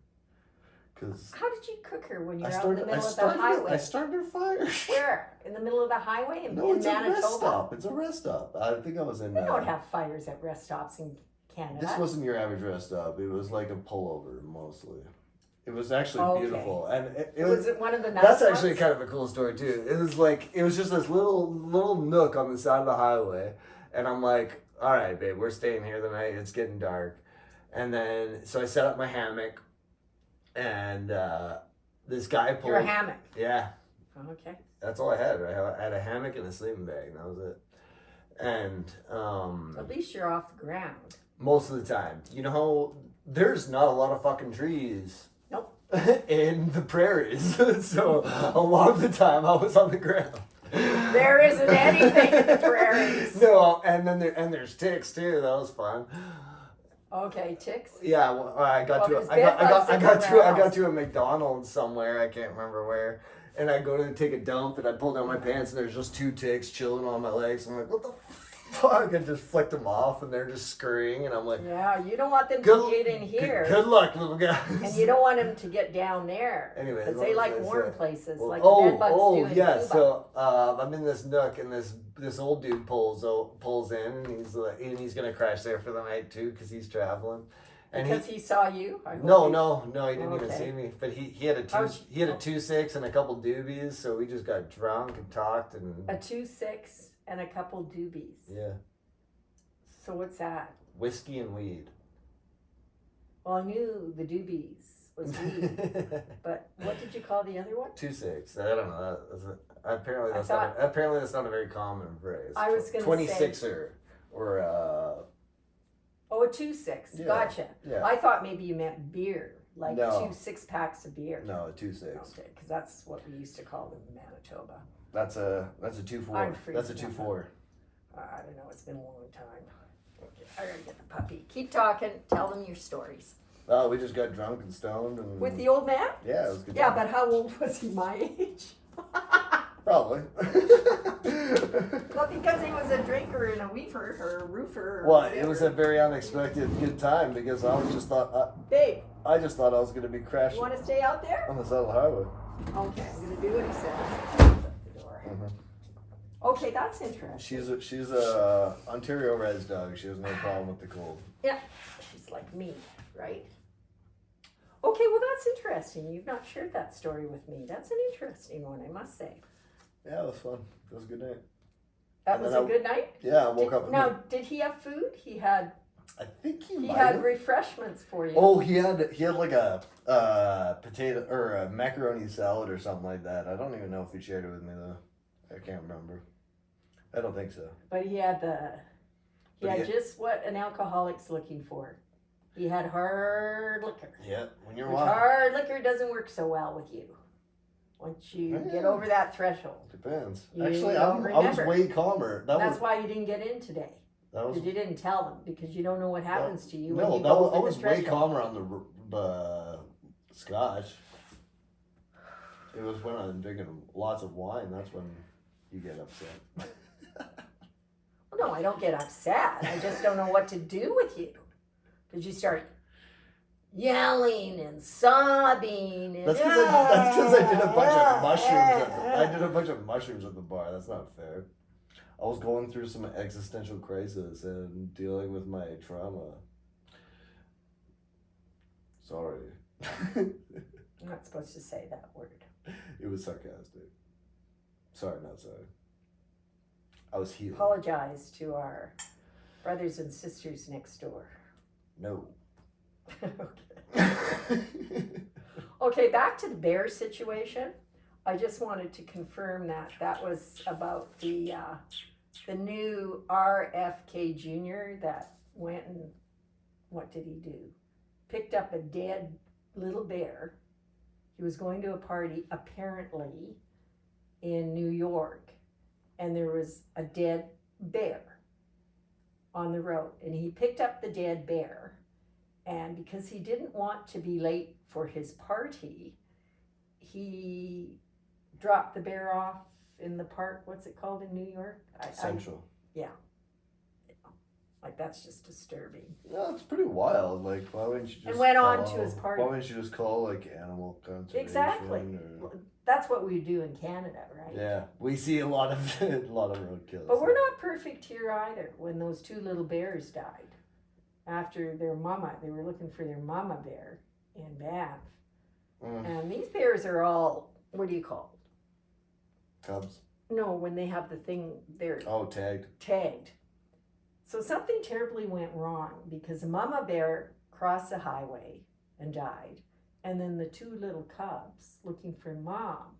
Cause How did you cook her when you're I out in the middle of the highway? I started a fire. Where? In the middle of the highway in, No, in it's a Manitoba? rest stop. It's a rest stop. I think I was in. We don't have fires at rest stops in Canada. This wasn't your average rest stop. It was like a pullover mostly. It was actually Okay. beautiful, and it Was was. it one of the nice That's actually ones? kind of a cool story too. It was just this little nook on the side of the highway, And I'm like, all right, babe, we're staying here the night. It's getting dark. And then, so I set up my hammock, and this guy pulled. Your hammock. Yeah. Okay. That's all I had. I had a hammock and a sleeping bag, and that was it. And At least you're off the ground. most of the time, you know how there's not a lot of fucking trees. Nope. In the prairies, so a lot of the time I was on the ground. There isn't anything in the prairies. No, and then there's ticks too. That was fun. Okay, ticks. Yeah, well, I got Well, there's I got to a McDonald's somewhere. I can't remember where. And I go to take a dump, and I pull down my pants, and there's just 2 ticks chilling on my legs. I'm like, what the fuck? I just flicked them off, and they're just scurrying, and I'm like, Yeah, you don't want them to get in here. Good luck, little guys. And you don't want them to get down there. Anyway, Because they like warm places, well, like the bed bugs do in yeah. Cuba. So I'm in this nook, and this old dude pulls in, and he's gonna crash there for the night too, because he's traveling. And because he saw you? I hope no, he didn't even Okay. see me. But he had a 2-6 and a couple doobies, so we just got drunk and talked and A 2-6 and a couple doobies. yeah, So what's that? whiskey and weed. Well, I knew the doobies was weed, but what did you call the other one? 2-6. I don't know. Apparently I that's thought- apparently that's not a very common phrase. I was gonna 26er or Oh, a 2-6. Yeah, Gotcha. yeah. I thought maybe you meant beer, like No. 2 6-packs of beer. no, a 2-6. Okay, because that's what we used to call them in Manitoba. That's a 2-4. I'm That's a freezing 2-4. I don't know. It's been a long time. Okay, I gotta get the puppy. Keep talking. Tell them your stories. Oh, we just got drunk and stoned and With the old man? yeah, it was a good. Yeah, time. but how old was he? My age? Probably. Well, because he was a drinker and a weaver or a roofer. Or Well, whatever. it was a very unexpected good time because I just thought Babe, I just thought I was gonna be you crashing want to stay out there? on the side of the highway. Okay, I'm gonna do what he said. Shut the door. Okay, that's interesting. She's a Ontario Res dog. She has no problem with the cold. Yeah, she's like me, right? Okay, well that's interesting. You've not shared that story with me. That's an interesting one, I must say. Yeah, it was fun. It was a good night. That And was then a good night. Yeah, I woke up. Now, did he have food? He had I think he he might had have. refreshments for you. Oh, he had like a potato or a macaroni salad or something like that. I don't even know if he shared it with me though. I can't remember. I don't think so. But he had But just what an alcoholic's looking for. He had hard liquor. Yeah, when you're Which walking. hard liquor doesn't work so well with you. Once you get over that threshold. Depends. You Actually, don't I was remember. way calmer. That's why you didn't get in today. that was Because you didn't tell them. Because you don't know what happens to you when no. you That go was, I over was the way threshold. calmer on the scotch. It was when I'm drinking lots of wine. That's when you get upset. Well, no, I don't get upset. I just don't know what to do with you. Because you start yelling and sobbing. And That's because I did a bunch of mushrooms. I did a bunch of mushrooms at the bar. That's not fair. I was going through some existential crisis and dealing with my trauma. Sorry. I'm not supposed to say that word. It was sarcastic. Sorry, not sorry. I was healed. Apologize to our brothers and sisters next door. No. Okay. Okay, back to the bear situation. I just wanted to confirm that was about the new RFK Jr. that went and what did he do? Picked up a dead little bear. He was going to a party apparently in New York, and there was a dead bear on the road, and he picked up the dead bear. And because he didn't want to be late for his party, he dropped the bear off in the park. What's it called in New York? Central. Like, that's just disturbing. No, it's pretty wild. Like, why wouldn't you just And went on to his party. Why wouldn't you just call like animal conservation? Exactly. Or, That's what we do in Canada, right? yeah, we see a lot of roadkill. But we're not perfect here either. When those 2 little bears died after their mama, they were looking for their mama bear in Banff. And these bears are all, what do you call Cubs. it? No, when they have the thing, they're Oh, tagged. tagged. So something terribly went wrong because a mama bear crossed the highway and died. And then the two little cubs looking for mom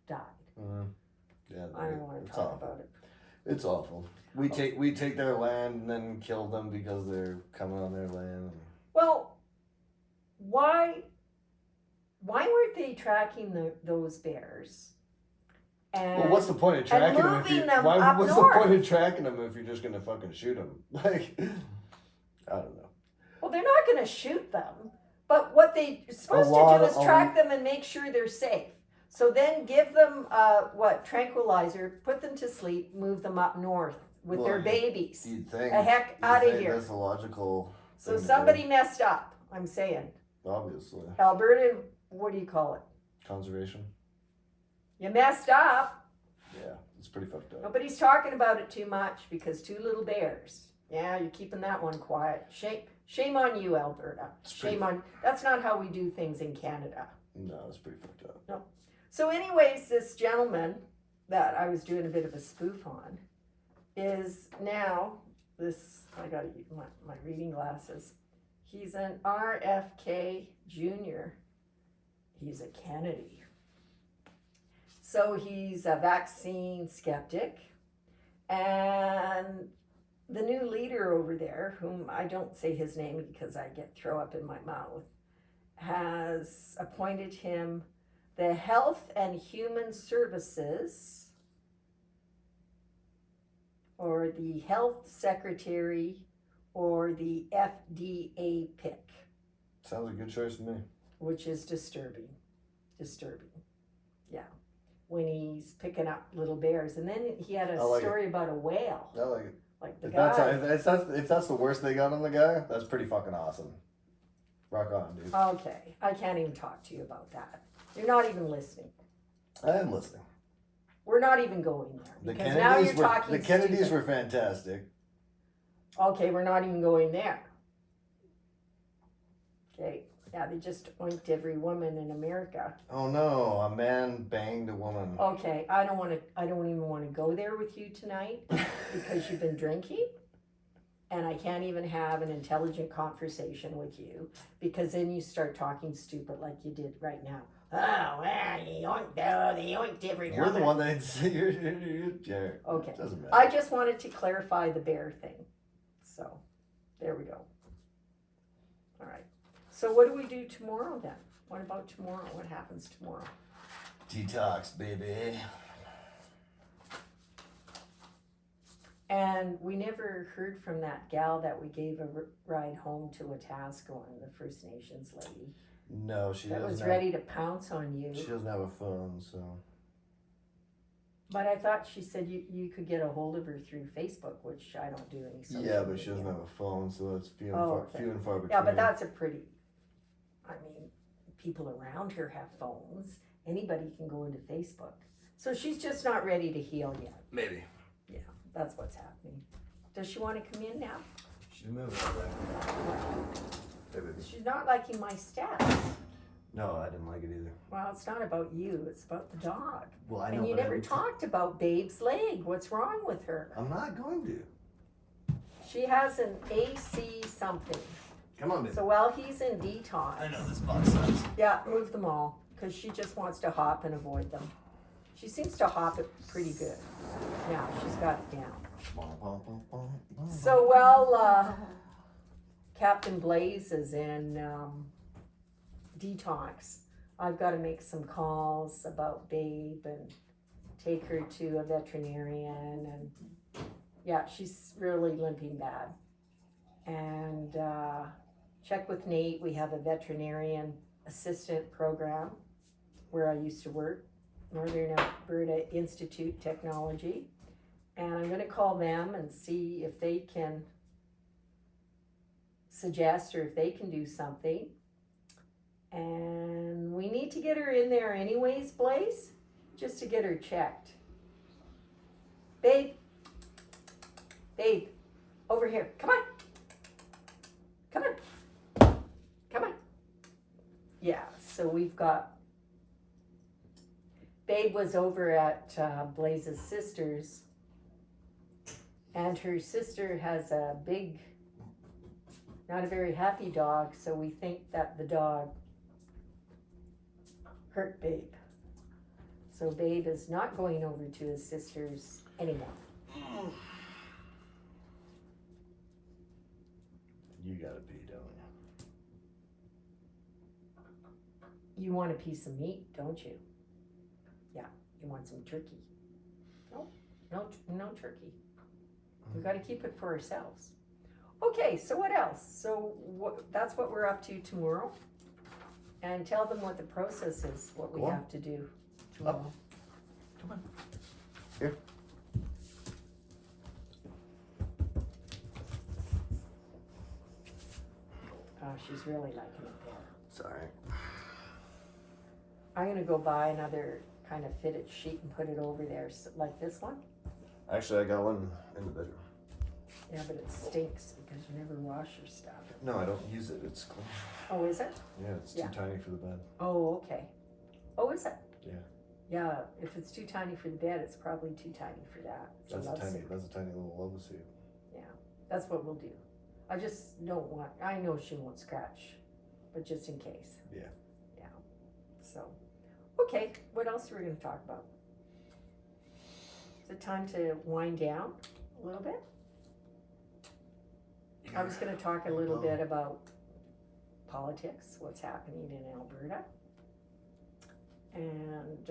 died. Yeah, I don't want to it's talk awful. about it. It's awful. We take their land and then kill them because they're coming on their land. Well, why weren't they tracking those bears? And Well, what's the point of tracking them? moving them What's up the north? point of tracking them if you're just gonna fucking shoot them? Like, I don't know. Well, they're not going to shoot them, but what they're supposed to do is track them and make sure they're safe. So then give them tranquilizer, put them to sleep, move them up north with their babies. You'd think. The heck out of here. That's a logical. So somebody messed up. I'm saying. Obviously. Alberta, what do you call it? Conservation. You messed up. Yeah, it's pretty fucked up. Nobody's talking about it too much because two little bears. Yeah, you're keeping that one quiet. Shame on you, Alberta. Shame on. That's not how we do things in Canada. No, it's pretty fucked up. No. So, anyways, this gentleman that I was doing a bit of a spoof on is now this. I got to use my reading glasses. He's an RFK Jr. He's a Kennedy. So he's a vaccine skeptic, and the new leader over there, whom I don't say his name because I get throw up in my mouth, has appointed him the Health and Human Services, or the Health Secretary, or the FDA pick. Sounds like a good choice to me. Which is disturbing. Yeah. When he's picking up little bears. And then he had a story about a whale. I like it. Like the If guy. if that's the worst they got on the guy, that's pretty fucking awesome. Rock on, dude. Okay. I can't even talk to you about that. You're not even listening. I am listening. We're not even going there. The Because now you're talking The Kennedys stupid. were fantastic. Okay, we're not even going there. Okay. Yeah, they just oinked every woman in America. Oh no, a man banged a woman. Okay, I don't even want to go there with you tonight because you've been drinking. And I can't even have an intelligent conversation with you because then you start talking stupid like you did right now. Oh, well, they oinked every woman. You're the one that you're a jerk. Okay. Doesn't matter. I just wanted to clarify the bear thing. So, there we go. All right. So what do we do tomorrow then? What about tomorrow? What happens tomorrow? Detox, baby. And we never heard from that gal that we gave a ride home to Wetaskiwin, the First Nations lady. No, she that doesn't. Was ready to pounce on you. She doesn't have a phone, so. But I thought she said you could get a hold of her through Facebook, which I don't do any social Yeah, but she media. doesn't have a phone, so it's few okay. and far between. Yeah, but that's a pretty. I mean, people around her have phones. Anybody can go into Facebook. So she's just not ready to heal yet. Maybe. Yeah, that's what's happening. Does she want to come in now? She's moving back. Maybe. She's not liking my stats. No, I didn't like it either. Well, it's not about you. It's about the dog. Well, I know. And you but never talked about Babe's leg. What's wrong with her? I'm not going to. She has an AC something. Come on, baby. So while he's in detox. I know this box size. Yeah, move them all. Because she just wants to hop and avoid them. She seems to hop it pretty good. Yeah, she's got it down. So while Captain Blaze is in detox, I've got to make some calls about Babe and take her to a veterinarian. And yeah, she's really limping bad. And check with Nate. We have a veterinarian assistant program where I used to work, Northern Alberta Institute Technology. And I'm going to call them and see if they can suggest or if they can do something. And we need to get her in there anyways, Blaze, just to get her checked. Babe, over here. Come on. Yeah, so we've got, Babe was over at Blaze's sister's And her sister has a big, not a very happy dog, so we think that the dog hurt Babe. So Babe is not going over to his sister's anymore. You gotta pee, don't you? You want a piece of meat, don't you? Yeah, you want some turkey. No turkey. We got to keep it for ourselves. Okay, so what else? So that's what we're up to tomorrow. And tell them what the process is, what we have to do tomorrow. Come on. Here. Oh, she's really liking it there. Sorry. I'm going to go buy another kind of fitted sheet and put it over there, like this one. Actually, I got one in the bedroom. Yeah, but it stinks because you never wash your stuff. No, I don't use it. It's clean. Oh, is it? Yeah, it's too tiny for the bed. Oh, okay. Oh, is it? Yeah. Yeah, if it's too tiny for the bed, it's probably too tiny for that. That's a tiny little love suit. Yeah, that's what we'll do. I just don't want, I know she won't scratch, but just in case. Yeah. Yeah. So, okay, what else are we going to talk about? Is it time to wind down a little bit? I was going to talk a little bit about politics, what's happening in Alberta. And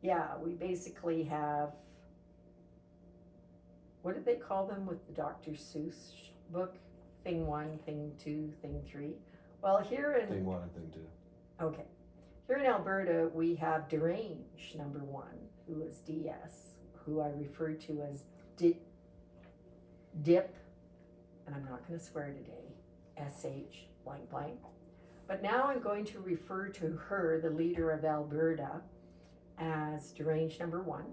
yeah, we basically have, what did they call them with the Dr. Seuss book? Thing 1, Thing 2, Thing 3. Well, here in... Thing 1 and Thing 2. Okay. Here in Alberta, we have Derange, number 1, who is DS, who I refer to as Dip, and I'm not going to swear today, SH blank blank. But now I'm going to refer to her, the leader of Alberta, as Derange number 1.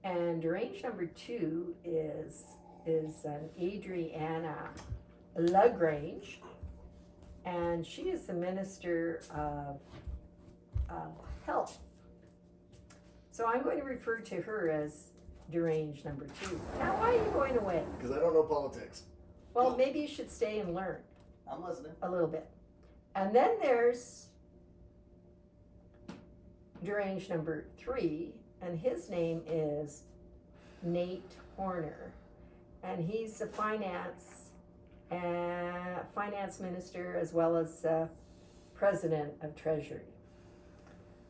And Derange number 2 is an Adriana Lagrange, and she is the Minister of Health. So I'm going to refer to her as Derange number 2. Now, why are you going away? Because I don't know politics. Well, maybe you should stay and learn I'm listening. a little bit. And then there's Derange number 3, and his name is Nate Horner, and he's the finance minister as well as president of Treasury.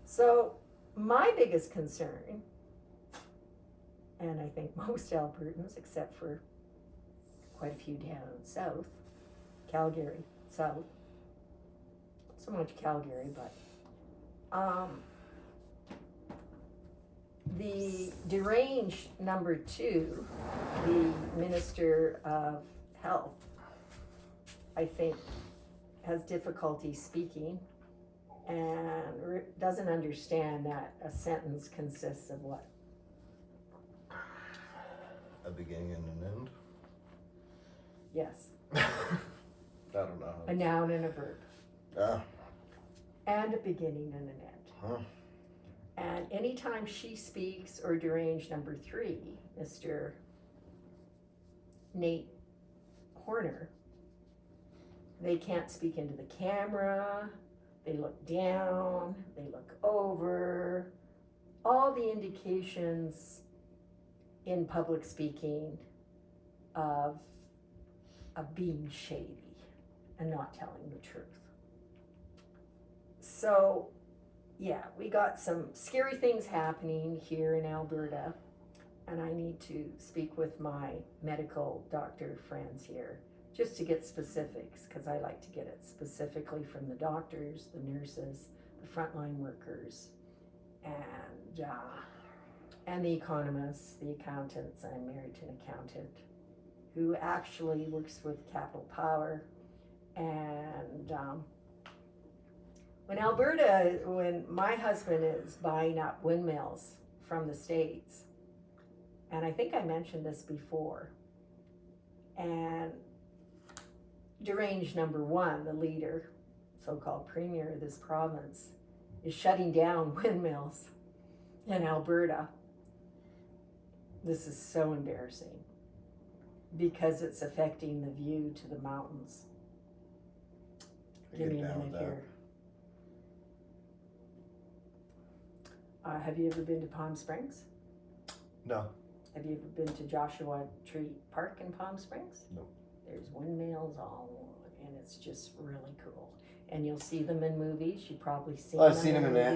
So my biggest concern, and I think most Albertans, except for quite a few down south, Calgary south, not so much Calgary, but the Derange number 2, the Minister of Health, I think, has difficulty speaking and doesn't understand that a sentence consists of what? A beginning and an end? Yes. I don't know. A noun and a verb. Ah. And a beginning and an end. Huh. And anytime she speaks, or Derange number 3, Mr. Nate Horner, they can't speak into the camera, they look down, they look over, all the indications in public speaking of being shady and not telling the truth. So, yeah, we got some scary things happening here in Alberta, and I need to speak with my medical doctor friends here just to get specifics, because I like to get it specifically from the doctors, the nurses, the frontline workers, and the economists, the accountants. I'm married to an accountant who actually works with Capital Power. And when my husband is buying up windmills from the States, and I think I mentioned this before, and Derange number 1, the leader, so-called premier of this province, is shutting down windmills in Alberta. This is so embarrassing because it's affecting the view to the mountains. Give me a minute here. Have you ever been to Palm Springs? No. Have you ever been to Joshua Tree Park in Palm Springs? No. There's windmills all over, and it's just really cool. And you'll see them in movies. You've probably seen them.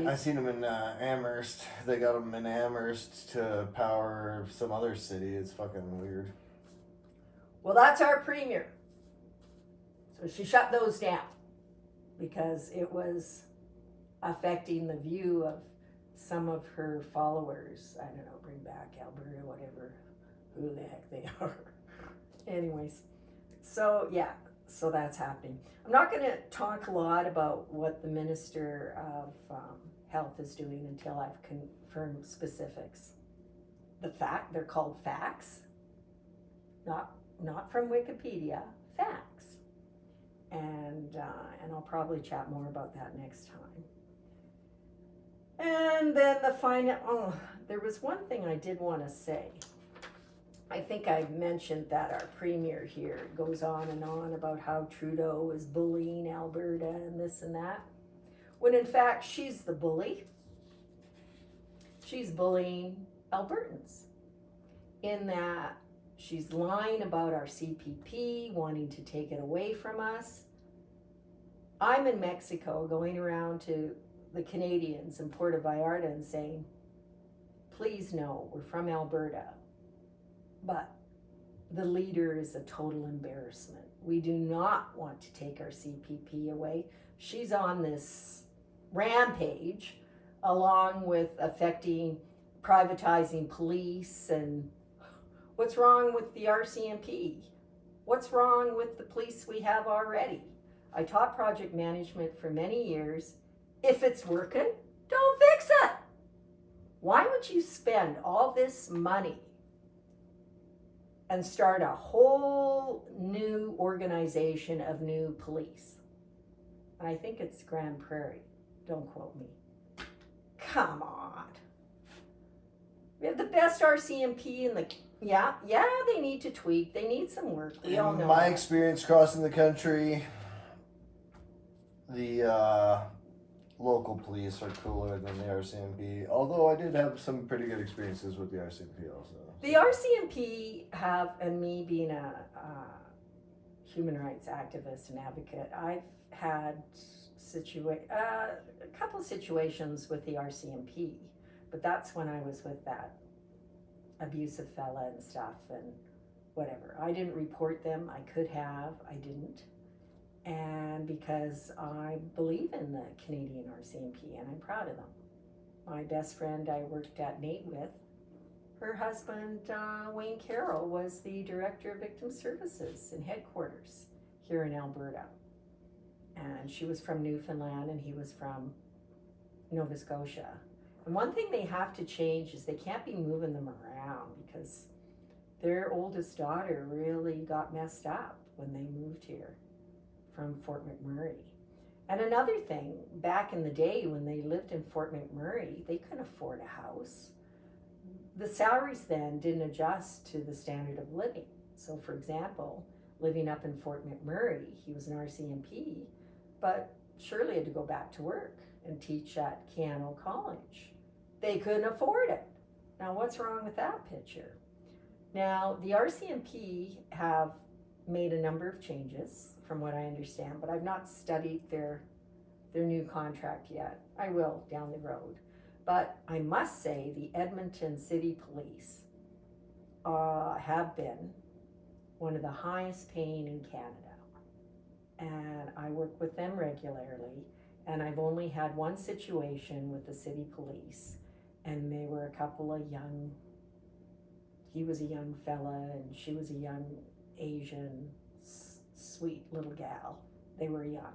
I've seen them in Amherst. They got them in Amherst to power some other city. It's fucking weird. Well, that's our premier. So she shut those down because it was affecting the view of some of her followers. I don't know, Bring Back Alberta, whatever, who the heck they are. Anyways, so yeah, so that's happening. I'm not going to talk a lot about what the Minister of Health is doing until I've confirmed specifics. They're called facts, not from Wikipedia, facts. And I'll probably chat more about that next time. And then there was one thing I did want to say. I think I mentioned that our premier here goes on and on about how Trudeau is bullying Alberta and this and that, when in fact she's the bully. She's bullying Albertans in that she's lying about our CPP, wanting to take it away from us. I'm in Mexico going around to the Canadians in Puerto Vallarta and saying, please no, we're from Alberta, but the leader is a total embarrassment. We do not want to take our CPP away. She's on this rampage along with affecting privatizing police, and what's wrong with the RCMP? What's wrong with the police we have already? I taught project management for many years. If it's working, don't fix it. Why would you spend all this money and start a whole new organization of new police? And I think it's Grand Prairie. Don't quote me. Come on. We have the best RCMP in the... Yeah, they need to tweak. They need some work. We all know my that. experience crossing the country, the local police are cooler than the RCMP, although I did have some pretty good experiences with the RCMP also. The RCMP and me being a human rights activist and advocate, I've had a couple of situations with the RCMP, but that's when I was with that abusive fella and stuff and whatever. I didn't report them. I could have. I didn't. And because I believe in the Canadian RCMP and I'm proud of them. My best friend I worked at NAIT with, her husband, Wayne Carroll, was the Director of Victim Services in headquarters here in Alberta. And she was from Newfoundland and he was from Nova Scotia. And one thing they have to change is they can't be moving them around because their oldest daughter really got messed up when they moved here from Fort McMurray. And another thing, back in the day when they lived in Fort McMurray, they couldn't afford a house. The salaries then didn't adjust to the standard of living. So for example, living up in Fort McMurray, he was an RCMP, but Shirley had to go back to work and teach at Keano College. They couldn't afford it. Now what's wrong with that picture? Now the RCMP have made a number of changes from what I understand, but I've not studied their new contract yet. I will down the road. But I must say the Edmonton City Police have been one of the highest paying in Canada. And I work with them regularly, and I've only had one situation with the city police, and they were a couple of he was a young fella and she was a young Asian, sweet little gal. They were young,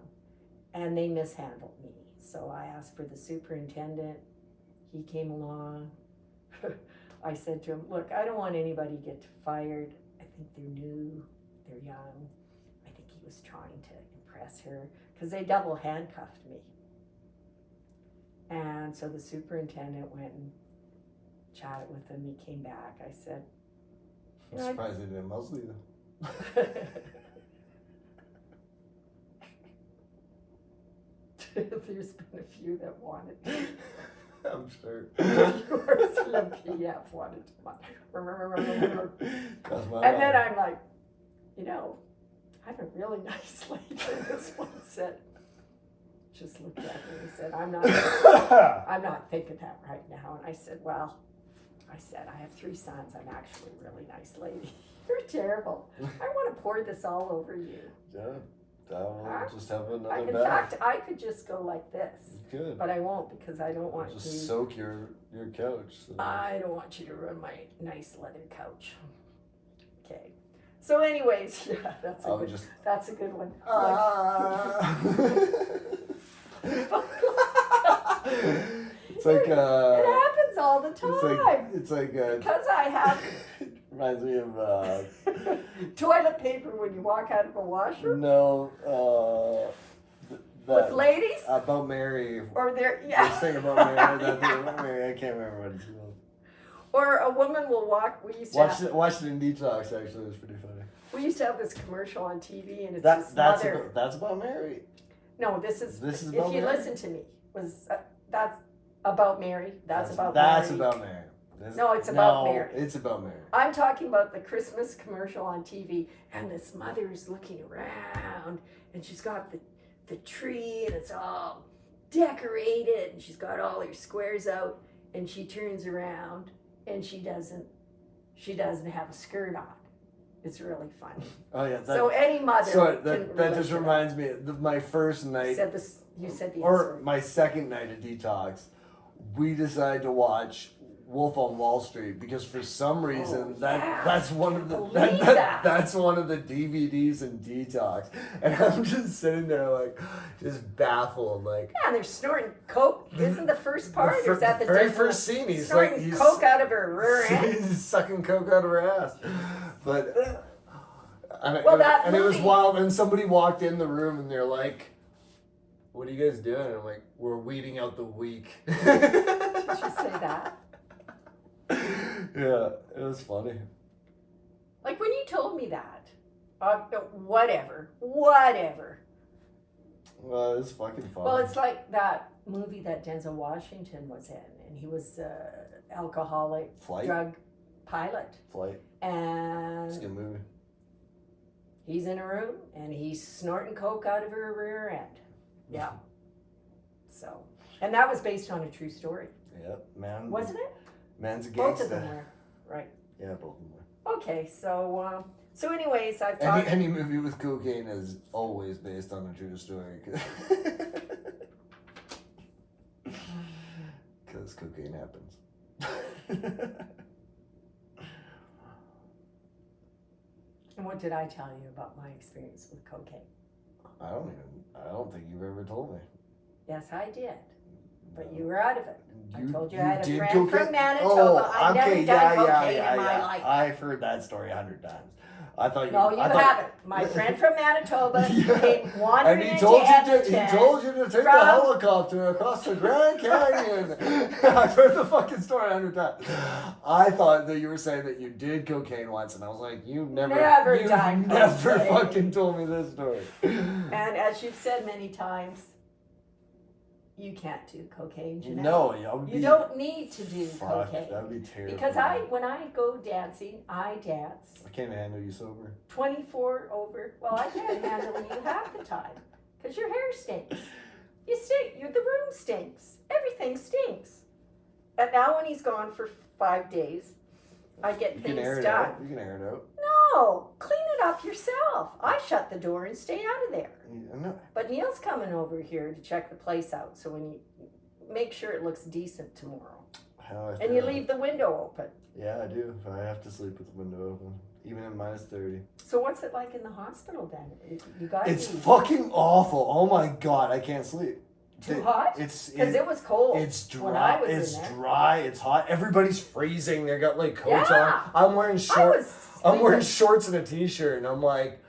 and they mishandled me. So I asked for the superintendent. He came along. I said to him, look, I don't want anybody to get fired. I think they're new, they're young. I think he was trying to impress her because they double handcuffed me. And so the superintendent went and chatted with him. He came back. I said, I'm surprised they didn't mostly though. there's been a few that wanted I'm sure. yours and the PF wanted to. And then I'm like, you know, I'm a really nice lady. And this one said, just looked at me and said, I'm not thinking that right now. And I said, well, I have 3 sons. I'm actually a really nice lady. You're terrible. I want to pour this all over you. Yeah, I'll just have another In bag. fact, I could just go like this. You could. But I won't because I don't want Just you. soak your couch. So. I don't want you to ruin my nice leather couch. Okay. So, anyways, yeah, that's a good one. It's like it happens all the time. It's like because I have reminds me of toilet paper when you walk out of a washroom with ladies about Mary. Or this thing about Mary. That thing about Mary. I can't remember what it's called. Or a woman will walk. We used to watched it in Detox. Actually, it was pretty funny. We used to have this commercial on TV, and it's that's mother. That's about Mary. No, this is if you Mary? listen to me, that's about Mary. That's about Mary. No, it's about Mary. It's about Mary. I'm talking about the Christmas commercial on TV, and this mother is looking around, and she's got the tree, and it's all decorated, and she's got all her squares out, and she turns around, and she doesn't have a skirt on. It's really funny. Oh yeah. So any mother. So that just reminds me of my first night. You said the or answer. My second night at Detox, we decided to watch Wolf on Wall Street because for some reason that's one of the that's one of the DVDs in Detox, and I'm just sitting there like just baffled like. Yeah, and they're snorting coke. Isn't the first part? Or is that the very first scene? He's snorting coke out of her rear end. He's sucking coke out of her ass, but. It was wild. And somebody walked in the room and they're like, "What are you guys doing?" And I'm like, "We're weeding out the weak." Did you say that? Yeah, it was funny. Like when you told me that, whatever. Well, it was fucking fun. Well, it's like that movie that Denzel Washington was in, and he was alcoholic drug pilot. Flight. And it's a good movie. He's in a room and he's snorting coke out of her rear end. Yeah. So, and that was based on a true story. Yep, man. Wasn't it? Man's a gangsta. Both of them were, right? Yeah, both of them were. Okay, so anyways, I've talked. Any movie with cocaine is always based on a true story. Because cocaine happens. And what did I tell you about my experience with cocaine? I don't think you've ever told me. Yes, I did. But you were out of it. I told you I had a friend cocaine? from Manitoba. I've never done cocaine in my life. I've heard that story 100 times. I thought you. No, you haven't. My friend from Manitoba came wandering and he into told Edmonton. He told you to take the helicopter across the Grand Canyon. I've heard the fucking story 100 times. I thought that you were saying that you did cocaine once, and I was like, you've never fucking told me this story. And as you've said many times, you can't do cocaine, Jeanette. No, you don't need to do cocaine. That would be terrible. Because when I go dancing, I dance. I can't handle you sober. 24 over. Well, I can't handle you half the time. Because your hair stinks. You stink. The room stinks. Everything stinks. And now when he's gone for 5 days, I get things done. You can air it out. No, clean it up yourself. I shut the door and stay out of there. No. But Neil's coming over here to check the place out, so when you make sure it looks decent tomorrow. And you leave the window open. Yeah, I do. I have to sleep with the window open, even at -30. So what's it like in the hospital then? It's fucking awful. Oh my god, I can't sleep. Too hot? Because it was cold. It's dry. When I was it's in there. dry. It's hot. Everybody's freezing. They got like coats on. I'm wearing shorts. I'm wearing shorts and a t-shirt, and I'm like,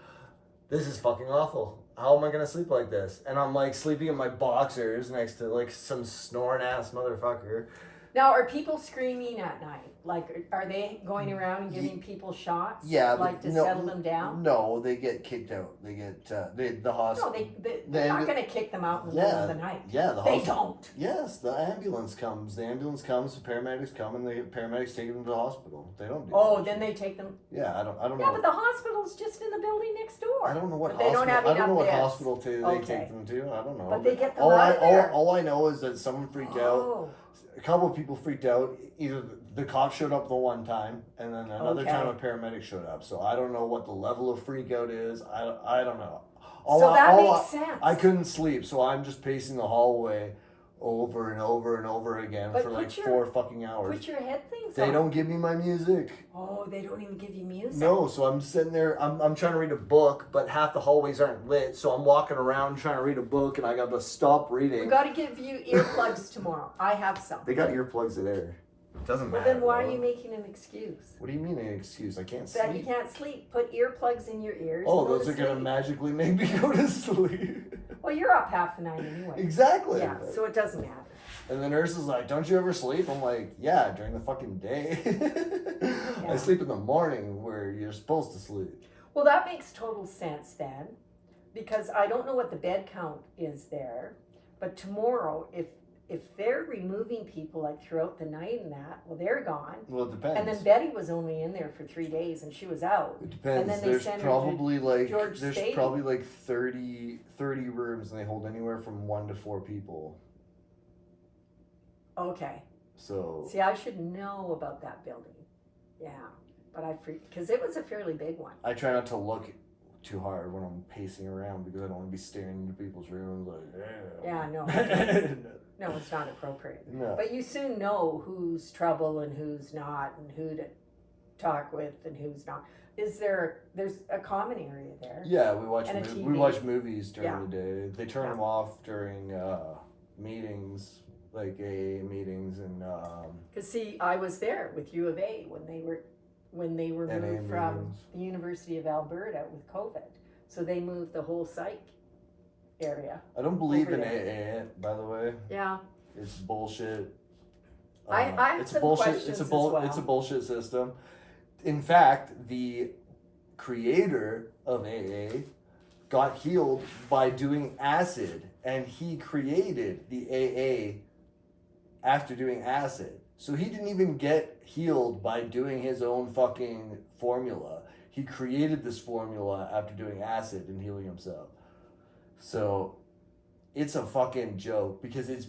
this is fucking awful. How am I gonna sleep like this? And I'm like sleeping in my boxers next to like some snoring ass motherfucker, Now, are people screaming at night? Like, are they going around and giving people shots? Yeah, like but to no, settle them down. No, they get kicked out. They get the No, hospital. they're not going to kick them out in the middle of the night. Yeah, the They hospital. don't. Yes, the ambulance comes. The ambulance comes. The paramedics come, and the paramedics take them to the hospital. They don't do. Oh, that then shit. they take them. Yeah, I don't Yeah, know. but the hospital's just in the building next door. I don't know what But they hospital. don't have I don't know enough what beds. hospital they Okay. take them to. I don't know. But they get them all out of there. all I know is that someone freaked out. Oh, A couple of people freaked out. Either the cop showed up the one time, and then another Okay. time a paramedic showed up. So I don't know what the level of freak out is. I don't know. so that makes sense. I couldn't sleep, so I'm just pacing the hallway over and over and over again But for put like your- 4 fucking hours. Put your head things They on. don't give me my music. Oh, they don't even give you music. No, so I'm sitting there. I'm trying to read a book, but half the hallways aren't lit. So I'm walking around trying to read a book, and I got to stop We reading. got to give you earplugs tomorrow. I have some. They got earplugs in there. Doesn't Well, matter. then why are though. you making an excuse? What do you mean an excuse? I can't That you sleep. can't sleep. Put earplugs in your ears. Oh, and go those to are gonna sleep. magically make me go to sleep. Well, you're up half the night anyway. Exactly. Yeah, so it doesn't matter. And the nurse is like, "Don't you ever sleep?" I'm like, "Yeah, during the fucking day. Yeah. I sleep in the morning where you're supposed to sleep." Well, that makes total sense then, because I don't know what the bed count is there, but tomorrow, if they're removing people like throughout the night and that, well, they're gone. Well, it depends. And then Betty was only in there for 3 days and she was out. It depends. then they There's send her to probably like George there's Stadium. probably like 30 rooms, and they hold anywhere from 1 to 4 people. Okay. So See, I should know about that building. Yeah. But I freaked, because it was a fairly big one. I try not to look too hard when I'm pacing around because I don't want to be staring into people's rooms like. Yeah, no. No, it's not appropriate. No. But you soon know who's trouble and who's not, and who to talk with and who's not. There's a common area there. Yeah, we watch And a we TV. watch movies during Yeah. the day. They turn Yeah. them off during meetings, like AA meetings and Because see, I was there with U of A when they were NA moved from meetings. the University of Alberta with COVID. So they moved the whole psych area. I don't believe Over in there. AA. By the way, Yeah. it's bullshit. I have it's some a bullshit. questions It's a as well. It's a bullshit system. In fact, the creator of AA got healed by doing acid, and he created the AA after doing acid. So he didn't even get healed by doing his own fucking formula. He created this formula after doing acid and healing himself. So it's a fucking joke because it's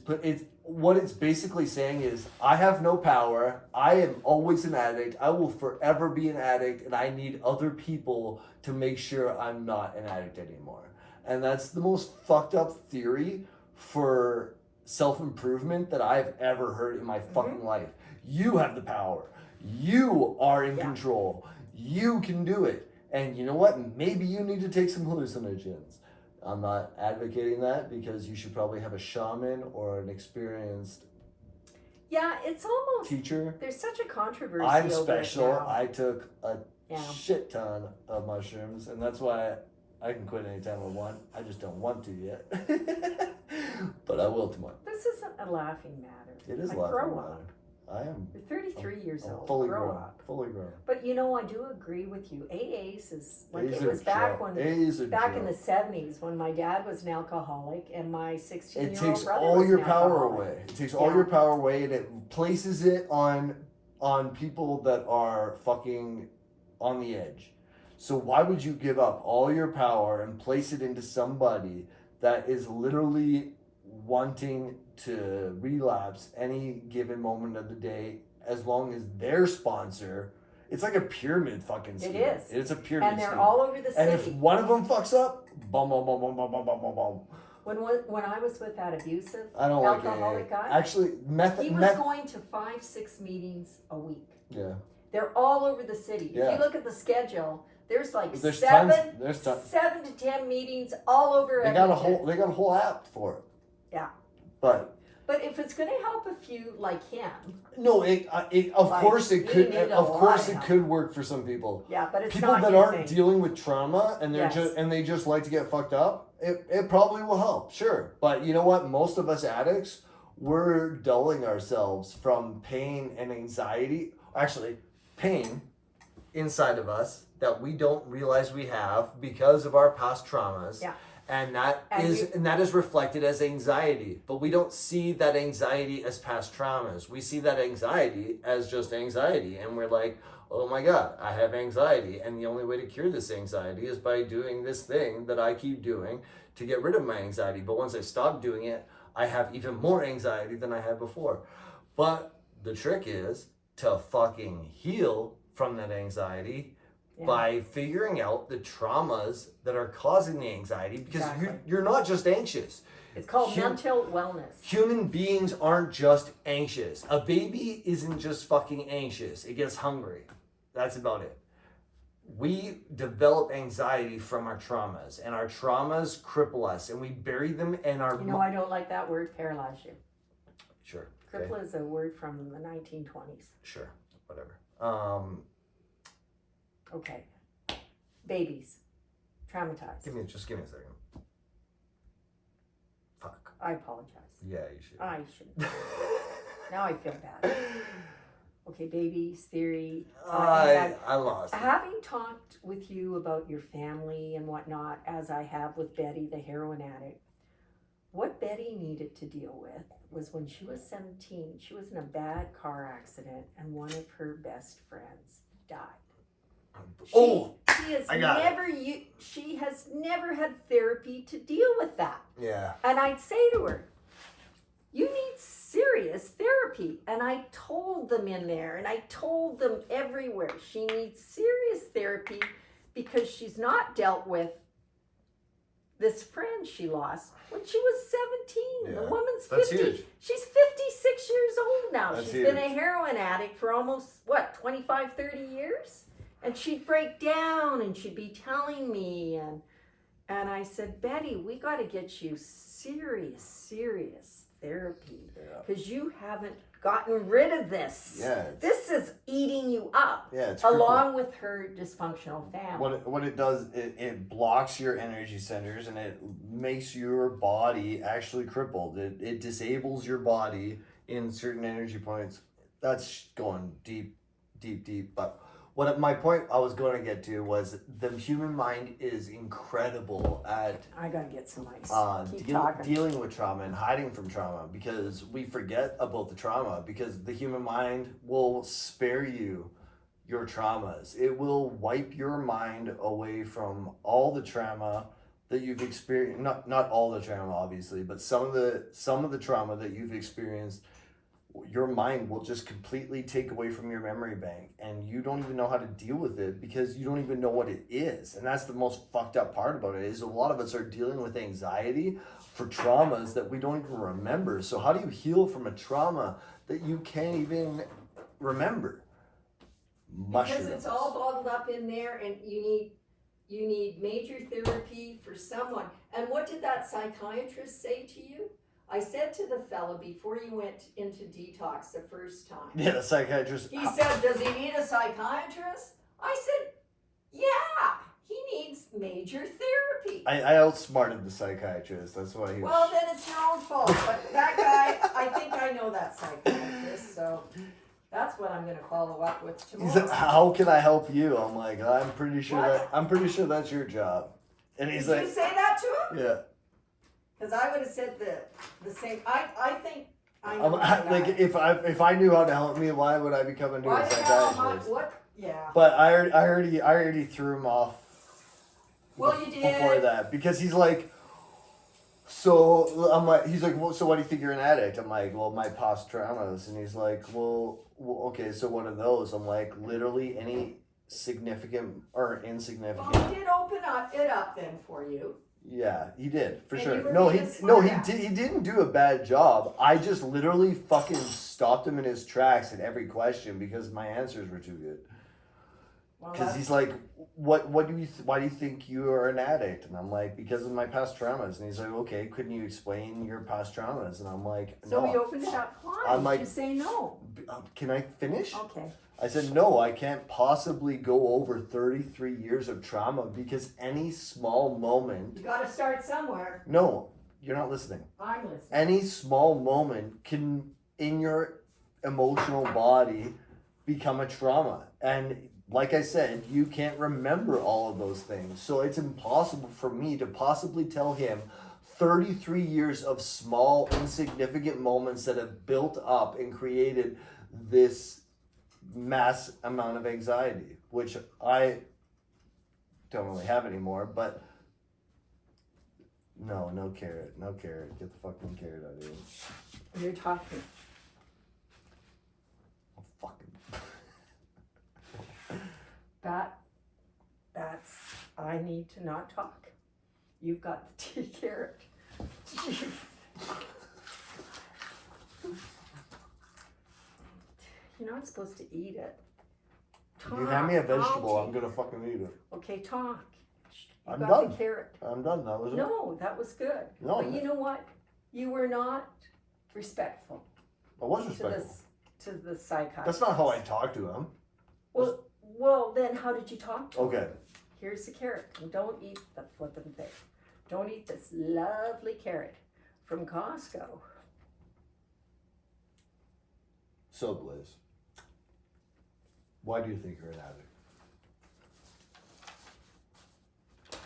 what it's basically saying is I have no power. I am always an addict. I will forever be an addict, and I need other people to make sure I'm not an addict anymore. And that's the most fucked up theory for self-improvement that I've ever heard in my fucking life. You have the power. You are in control. You can do it. And you know what? Maybe you need to take some hallucinogens. I'm not advocating that because you should probably have a shaman or an experienced Yeah, it's almost teacher. there's such a controversy. I'm over special. It now. I took a Yeah. shit ton of mushrooms, and that's why I can quit anytime I want. I just don't want to yet. But I will tomorrow. This isn't a laughing matter. It is Like, laughing grow matter. up. I am You're 33 years I'm old. fully grow grown. up. Fully grown. But you know, I do agree with you. AAs is like A's it are was a back joke. when A's are back in the joke. 70s when my dad was an alcoholic and my 16-year-old It takes brother all was your an power alcoholic. away. It takes all Yeah. your power away, and it places it on people that are fucking on the edge. So why would you give up all your power and place it into somebody that is literally wanting to relapse any given moment of the day, as long as their sponsor? It's like a pyramid fucking scheme. It is. It's a pyramid And they're scheme. all over the And if city. one of them fucks up, bum bum bum bum bum bum bum bum bum. When I was with that abusive I don't like alcoholic it. guy, Actually, he was going to 5-6 meetings a week. Yeah. They're all over the city. Yeah. If you look at the schedule, there's like There's seven tons. There's tons. 7 to 10 meetings all over. They got a Edmonton. whole. They got a whole app for it. Yeah. But But if it's going to help a few like him, no, of Like, course it you could. need a Of course lot it of could work for some people. yeah, but it's People not that your aren't thing. dealing with trauma and they're Yes. they just like to get fucked up. It probably will help, sure. But you know what? Most of us addicts, we're dulling ourselves from pain and anxiety. Actually, pain inside of us that we don't realize we have because of our past traumas. Yeah. And that is reflected as anxiety. But we don't see that anxiety as past traumas. We see that anxiety as just anxiety. And we're like, oh my God, I have anxiety. And the only way to cure this anxiety is by doing this thing that I keep doing to get rid of my anxiety. But once I stop doing it, I have even more anxiety than I had before. But the trick is to fucking heal from that anxiety by figuring out the traumas that are causing the anxiety, because you're not just anxious. It's called mental wellness. Human beings aren't just anxious. A baby isn't just fucking anxious. It gets hungry. That's about it. We develop anxiety from our traumas, and our traumas cripple us, and we bury them in our... I don't like that word, paralyze you. Sure. Cripple is a word from the 1920s. Sure. Whatever. Okay. Babies. Traumatized. Give me a second. Fuck. I apologize. Yeah, you should. I should. Now I feel bad. Okay, babies, theory. I lost it. Having talked with you about your family and whatnot, as I have with Betty, the heroin addict, what Betty needed to deal with was when she was 17, she was in a bad car accident and one of her best friends died. She has never had therapy to deal with that. Yeah. And I'd say to her, you need serious therapy. And I told them in there, and I told them everywhere, she needs serious therapy because she's not dealt with this friend she lost when she was 17. Yeah. The woman's That's 50. huge. She's 56 years old now. That's She's huge. been a heroin addict for almost, 25, 30 years? And she'd break down and she'd be telling me. And I said, Betty, we got to get you serious therapy. Because you haven't gotten rid of this. Yeah. This is eating you up. Yeah, it's along with her dysfunctional family. What it does, it blocks your energy centers and it makes your body actually crippled. It disables your body in certain energy points. That's going deep. But my point I was going to get to was the human mind is incredible at I gotta get some ice. Keep talking. dealing with trauma and hiding from trauma, because we forget about the trauma, because the human mind will spare you your traumas. It will wipe your mind away from all the trauma that you've experienced. Not all the trauma, obviously, but some of the trauma that you've experienced. Your mind will just completely take away from your memory bank, and you don't even know how to deal with it because you don't even know what it is. And that's the most fucked up part about it, is a lot of us are dealing with anxiety for traumas that we don't even remember. So how do you heal from a trauma that you can't even remember? Because it's all bottled up in there, and you need major therapy for someone. And what did that psychiatrist say to you? I said to the fella before you went into detox the first time. Yeah, the psychiatrist. He said, does he need a psychiatrist? I said, yeah, he needs major therapy. I outsmarted the psychiatrist. That's why he was... Well, then it's your own fault. But that guy, I think I know that psychiatrist, so that's what I'm going to follow up with tomorrow. He said, how can I help you? I'm like, I'm pretty sure that's your job. And he's Did you say that to him? Yeah. Because I would have said the same. I think I know. Like if I knew how to help me, why would I become a new psychiatrist? What? Yeah. But I already threw him off. Well, you did before that, because he's like, so I'm like, he's like, well, so why do you think you're an addict? I'm like, well, my past traumas, and he's like, well, okay, so what are those? I'm like, literally any significant or insignificant. Well, he did open it up then for you. Yeah, he did, for and sure. He didn't do a bad job. I just literally fucking stopped him in his tracks at every question because my answers were too good. Because he's like, why do you think you are an addict? And I'm like, because of my past traumas. And he's like, okay, couldn't you explain your past traumas? And I'm like, no. So he opened it up. Why did you say no? Can I finish? Okay. I said, no, I can't possibly go over 33 years of trauma because any small moment... You got to start somewhere. No, You're not listening. I'm listening. Any small moment can, in your emotional body, become a trauma. And like I said, you can't remember all of those things. So it's impossible for me to possibly tell him 33 years of small, insignificant moments that have built up and created this mass amount of anxiety, which I don't really have anymore, but no carrot. Get the fucking carrot out of here. You're talking. Oh, fucking. That's, I need to not talk. You've got the tea carrot. Jeez. You're not supposed to eat it. If you hand me a vegetable, I'll I'm gonna fucking eat it. Okay, talk. You I'm got done. the carrot. I'm done. That was it. No, that was good. No, But you know what? You were not respectful I was to respectful. this to the psychiatrist. That's not how I talk to him. Well, then how did you talk to him? Okay. Here's the carrot. And don't eat the flippin' thing. Don't eat this lovely carrot from Costco. So, Blaze, why do you think you're an addict?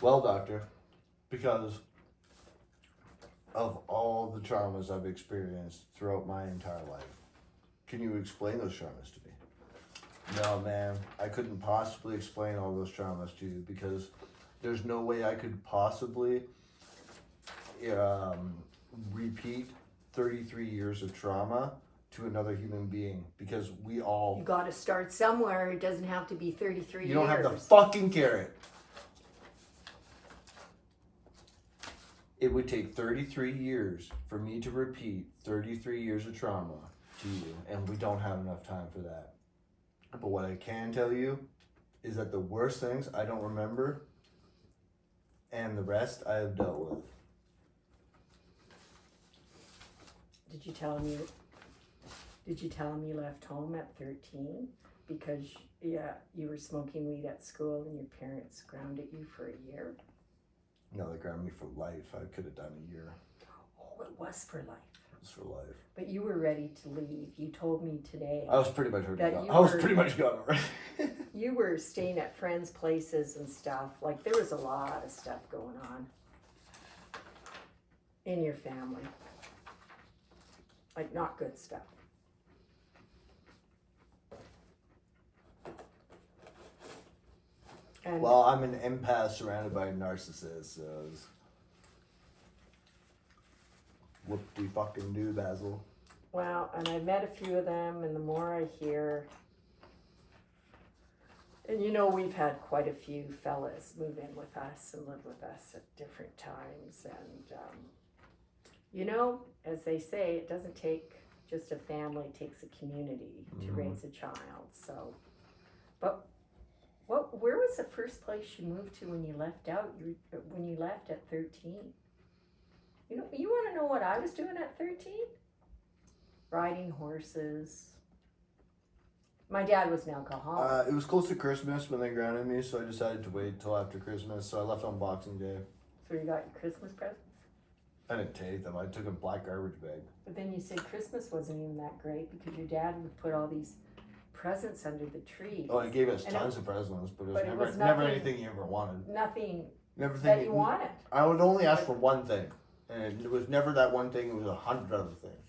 Well, doctor, because of all the traumas I've experienced throughout my entire life. Can you explain those traumas to me? No, man, I couldn't possibly explain all those traumas to you because there's no way I could possibly repeat 33 years of trauma to another human being because we all... You got to start somewhere. It doesn't have to be 33 years. You don't have the fucking carrot. It would take 33 years for me to repeat 33 years of trauma to you, and we don't have enough time for that. But what I can tell you is that the worst things I don't remember, and the rest I have dealt with. Did you tell him you left home at 13 because you were smoking weed at school and your parents grounded you for a year? No, they grounded me for life. I could have done a year. Oh, it was for life. It was for life. But you were ready to leave. You told me today. I was pretty much That gone. you I was were- pretty much gone already. You were staying at friends' places and stuff. Like, there was a lot of stuff going on in your family. Like, not good stuff. And Well, I'm an empath surrounded by narcissists, so it's... Whoop-de-fucking-do, Basil. well, and I've met a few of them, and the more I hear, and you know, we've had quite a few fellas move in with us and live with us at different times, and you know, as they say, it doesn't take just a family, it takes a community to Mhm. raise a child. So, but where was the first place you moved to when you left out? When you left at 13? You know, you want to know what I was doing at 13? Riding horses. My dad was an alcoholic. It was close to Christmas when they grounded me, so I decided to wait till after Christmas. So I left on Boxing Day. So you got your Christmas presents? I didn't take them. I took a black garbage bag. But then you said Christmas wasn't even that great because your dad would put all these presents under the tree. Oh, he gave us And tons of presents, but it was but it never, was never nothing- anything you ever wanted. Nothing Never that thing you wanted. I would only ask for one thing, and it was never that one thing. It was 100 other things.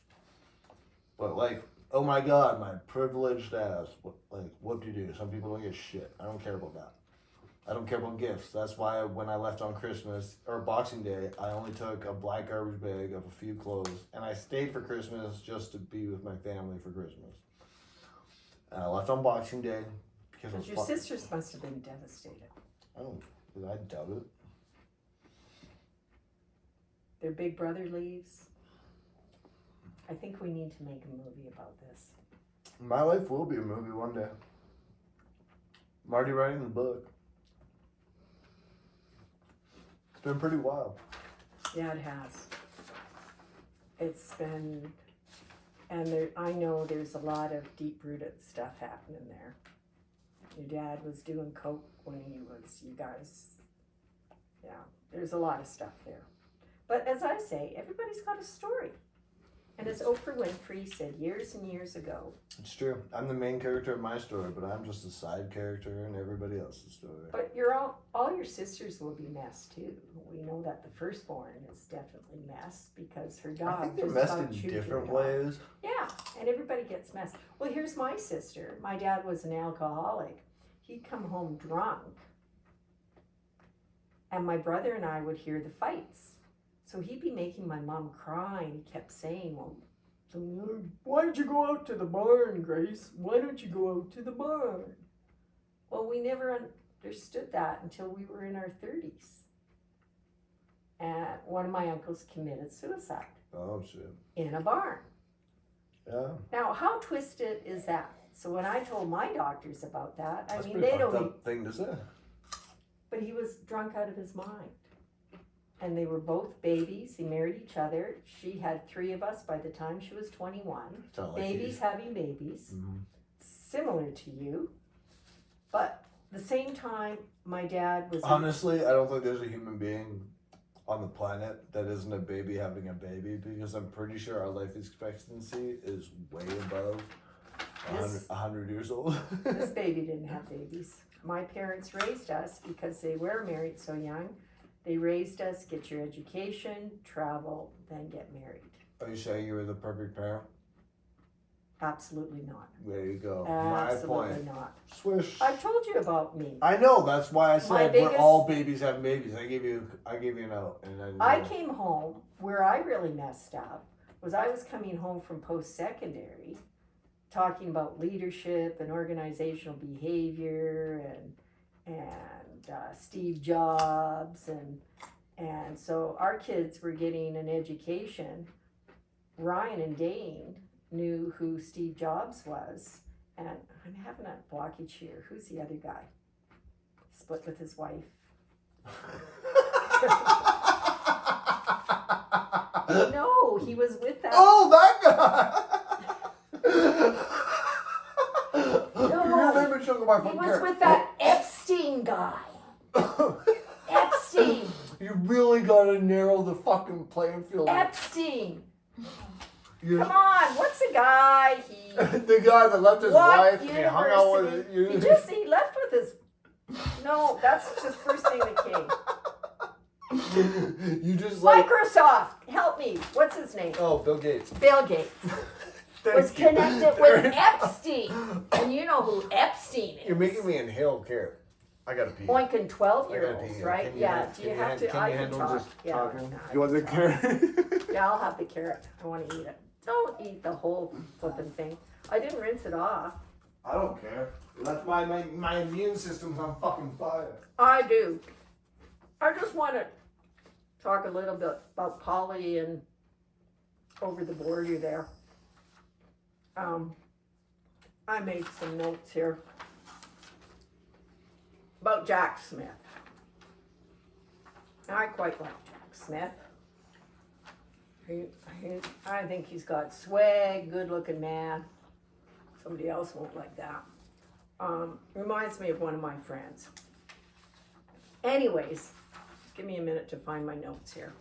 But like, oh my God, my privileged ass. What do you do? Some people don't get shit. I don't care about that. I don't care about gifts. That's why when I left on Christmas or Boxing Day, I only took a black garbage bag of a few clothes, and I stayed for Christmas just to be with my family for Christmas. And I left on Boxing Day because I was Your sisters must have been devastated. I doubt it. Their big brother leaves. I think we need to make a movie about this. My life will be a movie one day. I'm already writing the book. It's been pretty wild. Yeah, it has. It's been, and I know there's a lot of deep-rooted stuff happening there. Your dad was doing coke when you guys, yeah, there's a lot of stuff there. But as I say, everybody's got a story. And as Oprah Winfrey said years and years ago, It's true. I'm the main character of my story, but I'm just a side character in everybody else's story. but you're all your sisters will be messed too. We know that the firstborn is definitely messed because her dog I think they're just messed about in chewed her different dog. ways. Yeah, and everybody gets messed. Well, here's my sister. My dad was an alcoholic. He'd come home drunk, and my brother and I would hear the fights. So he'd be making my mom cry, and he kept saying, well, so why don't you go out to the barn, Grace? Why don't you go out to the barn? Well, we never understood that until we were in our 30s. And one of my uncles committed suicide Oh, shit. in a barn. Yeah. Now, how twisted is that? So when I told my doctors about that, That's I a mean, pretty they fucked don't. up thing to say. But he was drunk out of his mind. And they were both babies. They married each other. She had 3 of us by the time she was 21. It's not like Babies having babies. Mhm. Similar to you. But the same time, my dad was. Honestly, I don't think there's a human being on the planet that isn't a baby having a baby, because I'm pretty sure our life expectancy is way above This- 100 years old. This baby didn't have babies. My parents raised us because they were married so young. They raised us, get your education, travel, then get married. Are you saying you were the perfect parent? Absolutely not. There you go. Absolutely My point. not. Swish. I've told you about me. I know. That's why I said biggest- we're all babies have babies. I gave you an out, and then I came home where I really messed up was I was coming home from post-secondary talking about leadership and organizational behavior and Steve Jobs and so our kids were getting an education. Ryan and Dane knew who Steve Jobs was, and I'm having a blockage here. Who's the other guy? Split with his wife. No, he was with that. Oh, that guy! No, You're never talking about he fucking was care. with that Epstein guy. Epstein. You really gotta narrow the fucking playing field. Epstein. You- Come on, what's the guy? He the guy that left his what wife and he hung out with university? He left with his. No, that's just first thing that came. You just like. Microsoft, help me. What's his name? Oh, Bill Gates. Bill Gates was Thank you. connected with Epstein, and you know who Epstein is. You're making me inhale care. I gotta pee. Oinking I gotta 12-year-olds, pee. right? Can Yeah. Do you can have to? Can I you can handle talk. just Yeah. talking? no, I You want the can talk. carrot? Yeah, I'll have the carrot. I want to eat it. Don't eat the whole flipping thing. I didn't rinse it off. I don't care. That's why my immune system's on fucking fire. I do. I just want to talk a little bit about Polly and over the border there. I made some notes here about Jack Smith. I quite like Jack Smith. I think he's got swag, good-looking man. Somebody else won't like that. Reminds me of one of my friends. Anyways, give me a minute to find my notes here.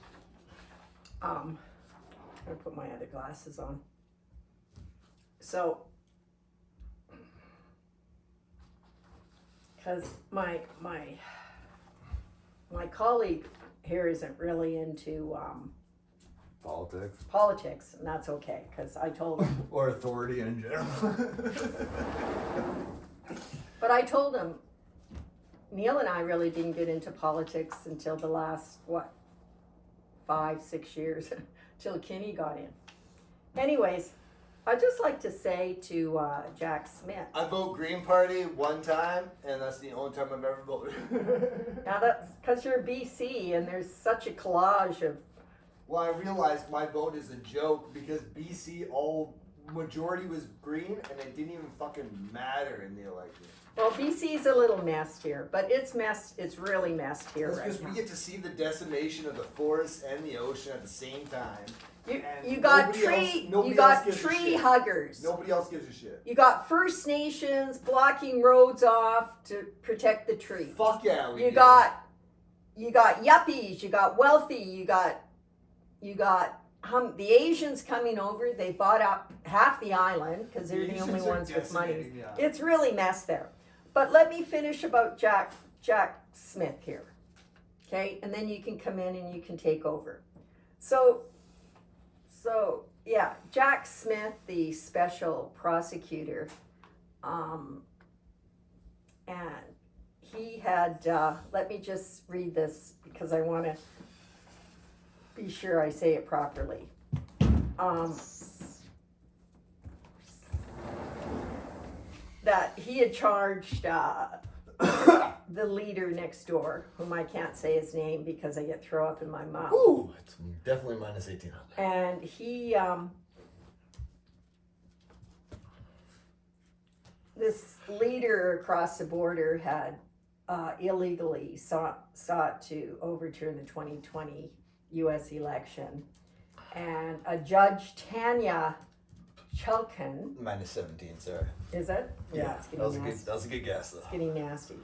I'm gonna put my other glasses on. So, because my colleague here isn't really into politics, and that's okay, because I told him. Or authority in general. But I told him, Neil and I really didn't get into politics until the last, 5-6 years, till Kinney got in. Anyways, I'd just like to say to Jack Smith. I vote Green Party one time, and that's the only time I've ever voted. Now that's because you're BC and there's such a collage of. Well, I realized my vote is a joke because BC majority was green, and it didn't even fucking matter in the election. Well, BC's a little messed here, but it's really messed here That's right because now. we get to see the decimation of the forest and the ocean at the same time. You and got nobody tree else gives a tree shit. huggers. Nobody else gives a shit. You got First Nations blocking roads off to protect the trees. Fuck yeah, we You do. got yuppies, you got wealthy, you got you got the Asians coming over. They bought up half the island because they're the only ones with money. Yeah. It's really messed there. But let me finish about Jack Smith here. Okay, and then you can come in and you can take over. So yeah, Jack Smith, the special prosecutor, and he had, let me just read this because I want to be sure I say it properly. That he had charged the leader next door, whom I can't say his name because I get throw up in my mouth. Ooh, it's definitely minus 18 on that. And he, this leader across the border had illegally sought to overturn the 2020 U.S. election. And a Judge Tanya Chutkan, Minus 17, Sarah. is it? Yeah, it's that was getting nasty. that was a good guess though. It's getting nasty.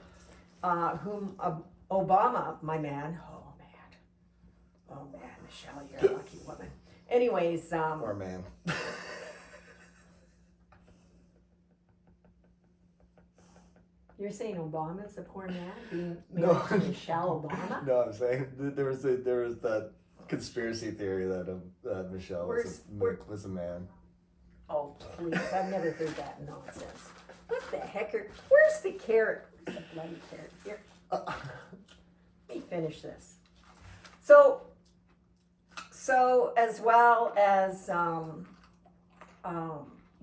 Whom Obama, my man, oh man, Michelle, you're a lucky woman. Anyways, Poor man. you're saying Obama's a poor man being No. married to Michelle Obama? No, I'm saying there was that conspiracy theory that Michelle was a man. Oh please, I've never heard that nonsense. What the heck where's the carrot? Where's the bloody carrot? Here. Let me finish this. So as well as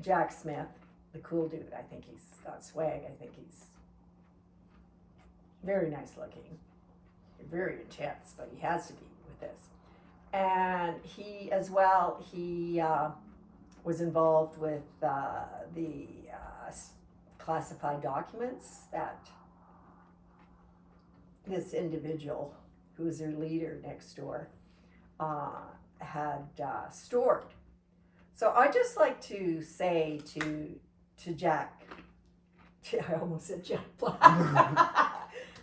Jack Smith, the cool dude, I think he's got swag. I think he's very nice looking, very intense, but he has to be with this. And he, as well, was involved with the classified documents that this individual, who was their leader next door, had stored. So I just like to say to Jack, I almost said Jack Black,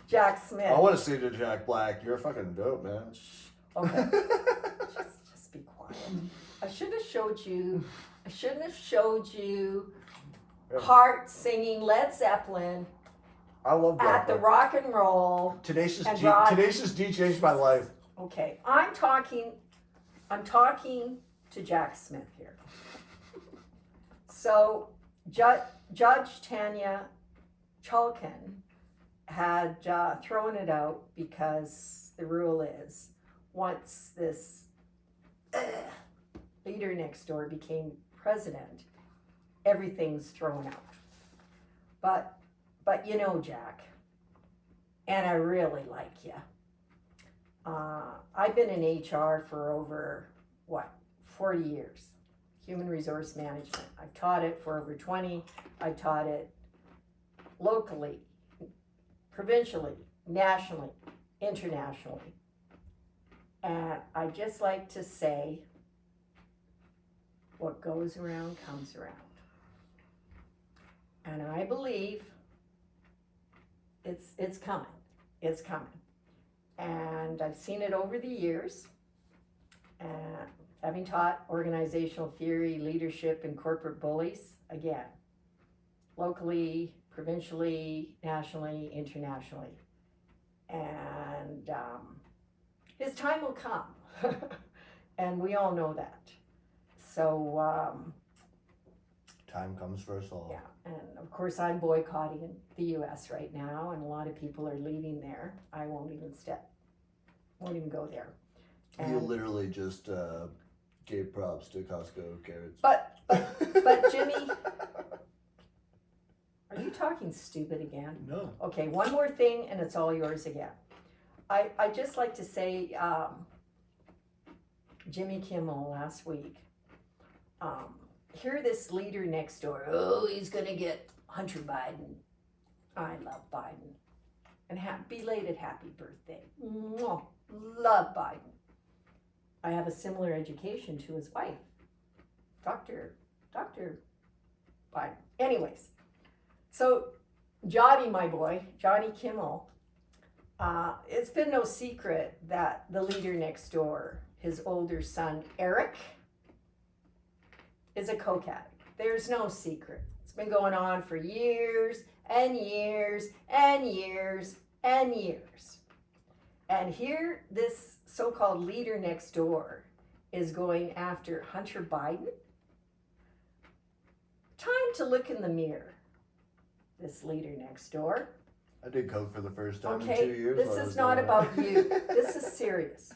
Jack Smith. I want to say to Jack Black, you're fucking dope, man. Okay, just be quiet. I shouldn't have showed you Hart singing Led Zeppelin I love Jack at the Black. Rock and Roll. Tenacious and D, Rod- Tenacious D changed my life. Okay, I'm talking to Jack Smith here. So Judge Tanya Chutkan had thrown it out because the rule is once this leader next door became president, everything's thrown out. But you know, Jack, and I really like you. I've been in HR for over 40 years. Human resource management. I've taught it for over 20. I taught it locally, provincially, nationally, internationally. And I just like to say, what goes around comes around. And I believe it's coming. It's coming. And I've seen it over the years. And having taught organizational theory, leadership, and corporate bullies, again, locally, provincially, nationally, internationally. And his time will come. And we all know that. So, Time comes for us all. yeah, and of course I'm boycotting the U.S. right now, and a lot of people are leaving there. I won't even go there. You And, literally just gave props to Costco carrots. but Jimmy, are you talking stupid again? No. Okay, one more thing, and it's all yours again. I just like to say, Jimmy Kimmel last week. Hear this leader next door. Oh, he's gonna get Hunter Biden. I love Biden. And belated happy birthday. Mwah. Love Biden. I have a similar education to his wife, Dr. Biden. Anyways, so Johnny, my boy, Johnny Kimmel, it's been no secret that the leader next door his older son, Eric, is a coke addict. There's no secret. It's been going on for years and years and years and years. And here, this so-called leader next door is going after Hunter Biden. Time to look in the mirror, this leader next door. I did coke for the first time in Okay, 2 years. this while I is was not doing about that. you. This is serious.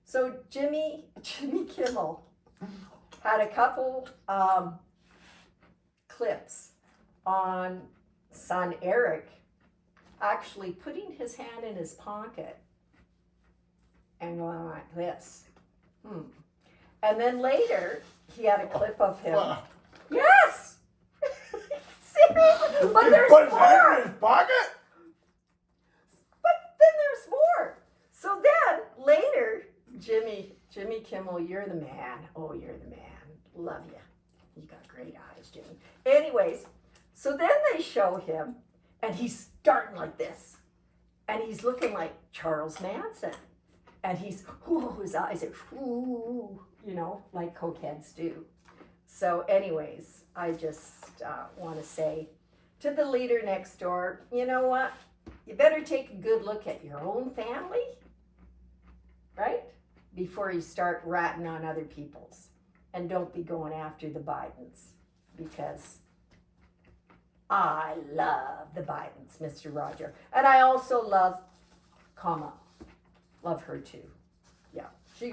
So Jimmy Kimmel had a couple clips on son Eric actually putting his hand in his pocket and going like this. And then later, he had a clip of him. Wow. Yes! Seriously? But He there's put his hand more! in his pocket? But then there's more. So then later, Jimmy Kimmel, you're the man. Oh, you're the man. Love you. You got great eyes, Jimmy. Anyways, so then they show him, and he's starting like this, and he's looking like Charles Manson, and he's his eyes are like cokeheads do. So, anyways, I just want to say to the leader next door, you know what? You better take a good look at your own family, right? Before you start ratting on other people's. And don't be going after the Bidens, because I love the Bidens, Mr. Roger. And I also love Kamala. Love her too. Yeah, she's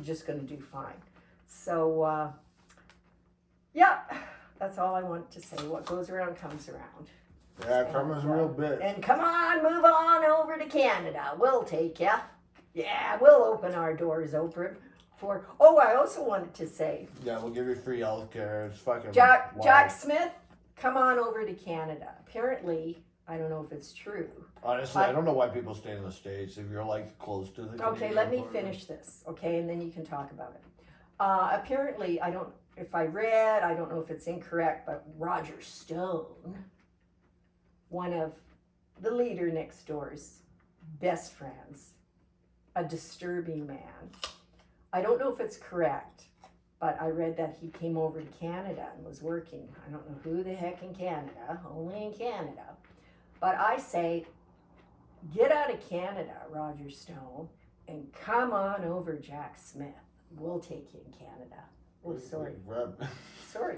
just gonna do fine. So, yeah, that's all I want to say. What goes around comes around. Yeah, Karma's a real bitch. And come on, move on over to Canada. We'll take ya. Yeah, we'll open our doors open for. Oh, I also wanted to say, Yeah, we'll give you free healthcare. It's fucking Jack wild. Smith, come on over to Canada. Apparently, I don't know if it's true. Honestly, I don't know why people stay in the States if you're like close to the. Okay, Canadian let me border. finish this, okay, and then you can talk about it. Apparently, I don't know if it's incorrect, but Roger Stone, one of the leader next door's best friends, a disturbing man. I don't know if it's correct, but I read that he came over to Canada and was working. I don't know who the heck in Canada, only in Canada. But I say, get out of Canada, Roger Stone, and come on over, Jack Smith. We'll take you in Canada. Oh, sorry. Sorry.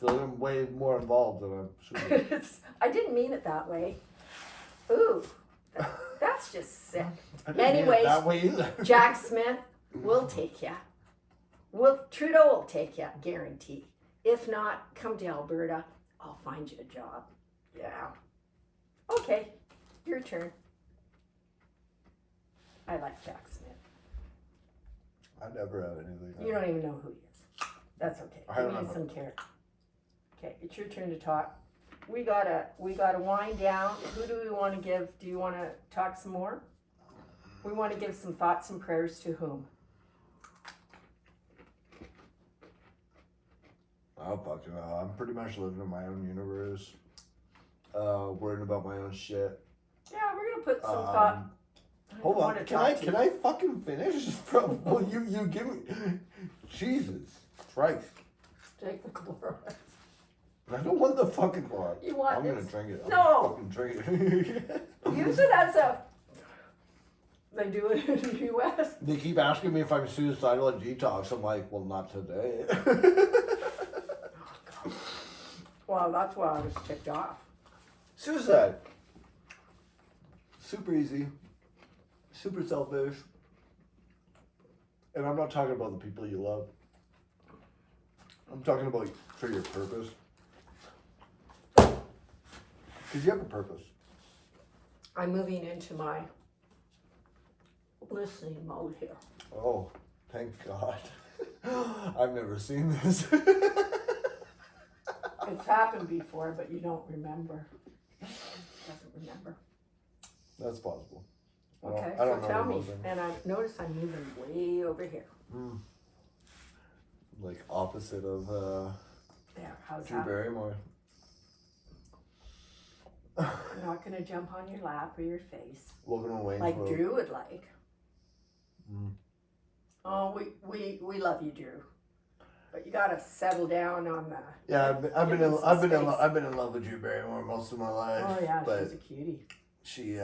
So I'm way more involved than I'm sure. I didn't mean it that way. Ooh, that's just sick. I didn't mean Anyways, it that way either. Jack Smith, we'll take ya. Trudeau will take ya, guarantee. If not, come to Alberta. I'll find you a job. Yeah. Okay, your turn. I like Jack Smith. I never had anything. You don't even know who he is. That's okay. I Give me remember. some carrot. Okay, it's your turn to talk. We gotta wind down. Who do we want to give? Do you want to talk some more? We want to give some thoughts and prayers to whom? Oh, fucking hell. I'm pretty much living in my own universe. Worrying about my own shit. Yeah, we're gonna put some thought. Hold wanna on. talk to Can I fucking finish? Bro, well, you give me. Jesus Christ. Take the Clorox. I don't want the fucking Clorox. You want I'm gonna this? drink it. I'm No. gonna fucking drink it. Use it as a. They do it in the U.S. They keep asking me if I'm suicidal at detox. I'm like, well, not today. Well, that's why I was ticked off. Suicide. Super easy. Super selfish. And I'm not talking about the people you love. I'm talking about for your purpose. Because you have a purpose. I'm moving into my listening mode here. Oh, thank God. I've never seen this. It's happened before, but you don't remember. Doesn't remember. That's possible. Okay, I don't so know tell the me. whole thing. And I notice I'm moving way over here. Like opposite of There, how's Drew that? Barrymore. I'm not gonna jump on your lap or your face Welcome to Wayne's like World. Drew would like. Oh, we love you, Drew. But you gotta settle down on the. Yeah, I've been in space. love with Drew Barrymore most of my life. Oh yeah, but she's a cutie. she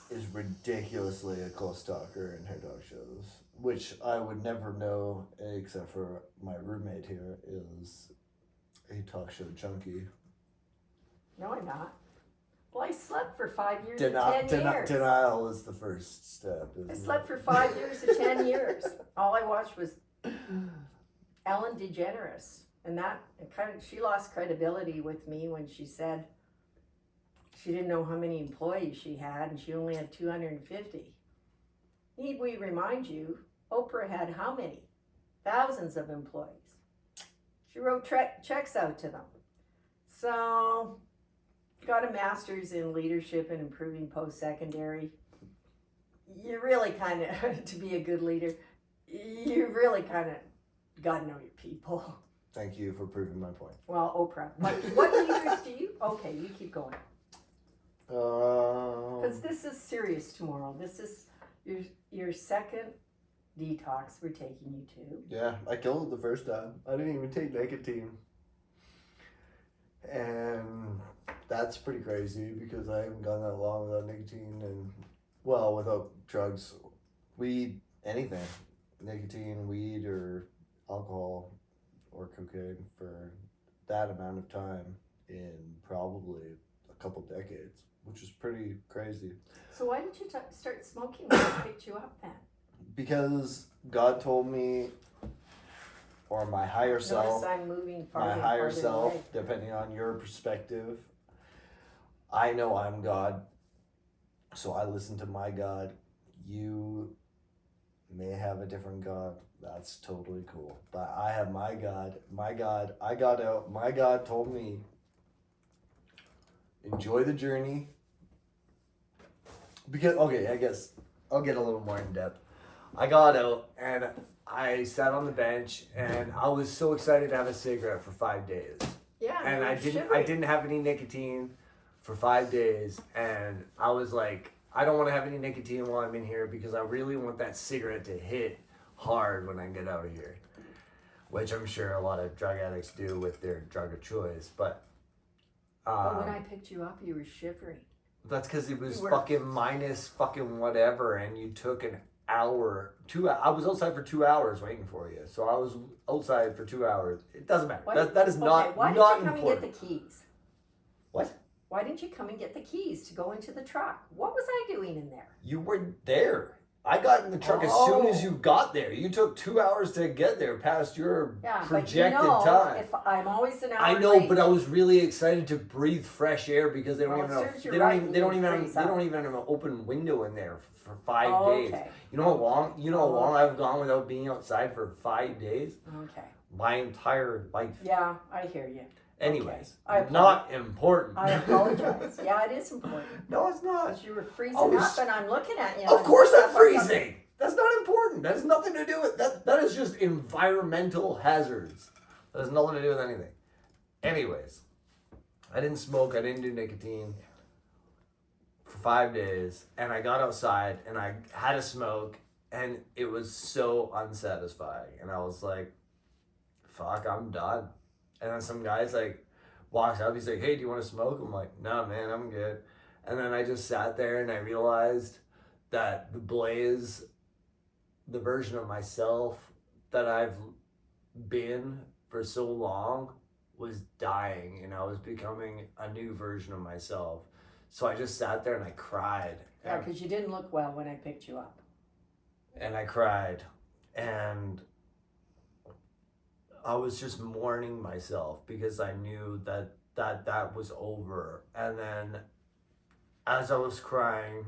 is ridiculously a close talker in her dog shows, which I would never know except for my roommate here is a talk show junkie. No, I'm not. Well, I slept for 5 years and 10 years. Denial is the first step. I slept for 5 years to 10 years. All I watched was Ellen DeGeneres, and that she lost credibility with me when she said she didn't know how many employees she had, and she only had 250. Need we remind you, Oprah had how many? Thousands of employees. She wrote checks out to them. So, got a master's in leadership and improving post-secondary. You really kind of, to be a good leader, you really kind of got to know your people. Thank you for proving my point. Well, Oprah. What leaders do you? Okay, you keep going. Because this is serious tomorrow. This is your second detox we're taking you to. Yeah, I killed it the first time. I didn't even take nicotine. And that's pretty crazy because I haven't gone that long without nicotine and, well, without drugs, weed, anything. Nicotine, weed, or alcohol, or cocaine for that amount of time in probably a couple decades, which is pretty crazy. So why did you start smoking when I picked you up then? Because God told me, or my higher self, Notice I'm moving my higher self, depending on your perspective, I know I'm God, so I listen to my God. You may have a different God. That's totally cool. But I have my God. My God, I got out. My God told me, enjoy the journey. Because, okay, I guess I'll get a little more in depth. I got out and I sat on the bench and I was so excited to have a cigarette for 5 days. Yeah. And I didn't have any nicotine for 5 days, and I was like, I don't want to have any nicotine while I'm in here because I really want that cigarette to hit hard when I get out of here, which I'm sure a lot of drug addicts do with their drug of choice. But when I picked you up, you were shivering. That's because it was fucking minus fucking whatever, and you took an hour, I was outside for 2 hours waiting for you. So I was outside for 2 hours. It doesn't matter. That is not why not did you come important. and get the keys? What? Why didn't you come and get the keys to go into the truck? What was I doing in there? You were there. I got in the truck as soon as you got there. You took 2 hours to get there past your projected time. If I'm always an hour I know, late. but I was really excited to breathe fresh air because they don't even have an open window in there for 5 days. Okay. You know how long I've gone without being outside for 5 days? Okay. My entire life. Yeah, I hear you. Anyways, Okay. not important. I apologize. Yeah, it is important. No, it's not. Because you were freezing up and I'm looking at you. Of course I'm freezing. That's not important. That has nothing to do with that. That is just environmental hazards. That has nothing to do with anything. Anyways, I didn't smoke. I didn't do nicotine for 5 days. And I got outside and I had a smoke and it was so unsatisfying. And I was like, fuck, I'm done. And then some guy's like, walks up, he's like, hey, do you want to smoke? I'm like, nah, man, I'm good. And then I just sat there and I realized that the Blaze, the version of myself that I've been for so long, was dying and I was becoming a new version of myself. So I just sat there and I cried. Yeah, because you didn't look well when I picked you up. And I cried. And I was just mourning myself because I knew that was over. And then as I was crying,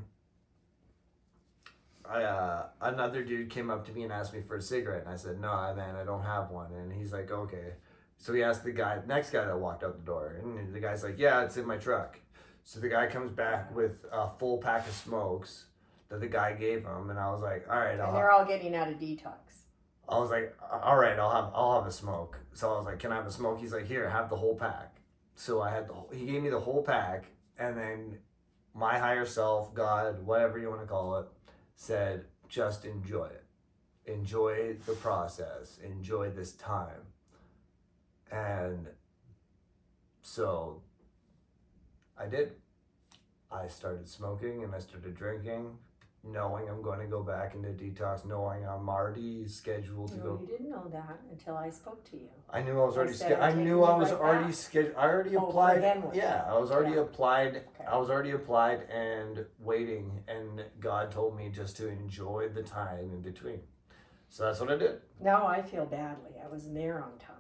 another dude came up to me and asked me for a cigarette. And I said, no, man, I don't have one. And he's like, okay. So he asked the next guy that walked out the door. And the guy's like, yeah, it's in my truck. So the guy comes back with a full pack of smokes that the guy gave him. And I was like, all right. And they're all getting out of detox. I was like, all right, I'll have a smoke. So I was like, can I have a smoke? He's like, here, have the whole pack. So I had he gave me the whole pack, and then my higher self, God, whatever you want to call it, said, just enjoy it. Enjoy the process. Enjoy this time. And so I did. I started smoking and I started drinking, knowing I'm going to go back into detox, knowing I'm already scheduled to No, go. you didn't know that until I spoke to you. I knew I was already Instead of scheduled. I taking knew I you was right already back. scheduled. I already Oh, for applied. him with Yeah, it. I was already Yeah. applied. Okay. I was already applied and waiting, and God told me just to enjoy the time in between. So that's what I did. Now I feel badly. I wasn't there on time.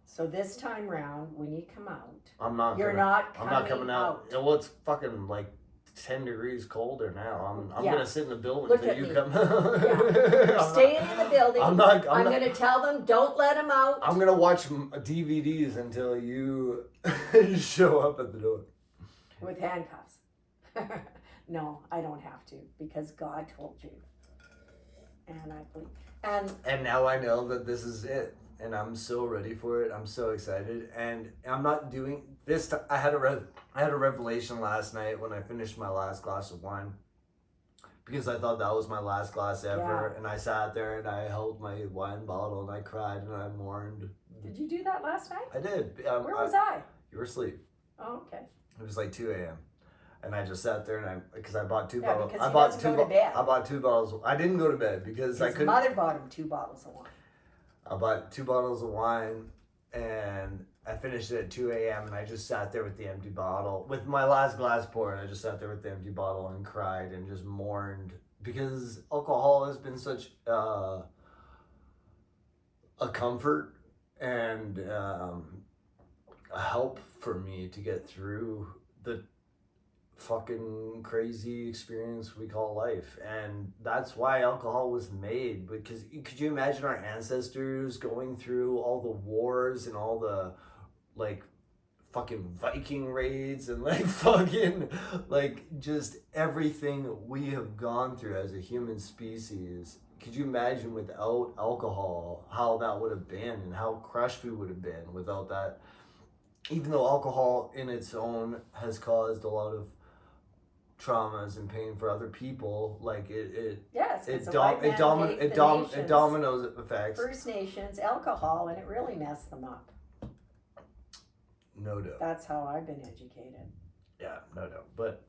So this time round, when you come out, I'm not. you're gonna, not I'm coming not coming out. out. Well, it's fucking like 10 degrees colder now. I'm Yeah. gonna sit in the building Look until at you me. come. You're I'm staying in the building. I'm not. I'm not, going to tell them, don't let them out. I'm gonna watch DVDs until you show up at the door. With handcuffs. No, I don't have to because God told you. And I believe. And now I know that this is it, and I'm so ready for it. I'm so excited, and I'm not doing this. I had a revelation last night when I finished my last glass of wine, because I thought that was my last glass ever, and I sat there and I held my wine bottle and I cried and I mourned. Did you do that last night? I did. Where was I? You were asleep. Oh, okay. It was like 2 a.m. And I just sat there and because I bought two Yeah, bottles. because I he bought doesn't two. go to bed. I bought 2 bottles. I didn't go to bed because I His couldn't. mother bought him 2 bottles of wine. I bought 2 bottles of wine and I finished it at 2 a.m. and I just sat there with the empty bottle. With my last glass poured, I just sat there with the empty bottle and cried and just mourned because alcohol has been such a comfort and a help for me to get through the fucking crazy experience we call life. And that's why alcohol was made, because could you imagine our ancestors going through all the wars and all the like fucking Viking raids and like fucking like just everything we have gone through as a human species? Could you imagine without alcohol how that would have been and how crushed we would have been without that? Even though alcohol in its own has caused a lot of traumas and pain for other people, like it dominoes effects. First Nations, alcohol, and it really messed them up. No doubt. That's how I've been educated. Yeah, no doubt. But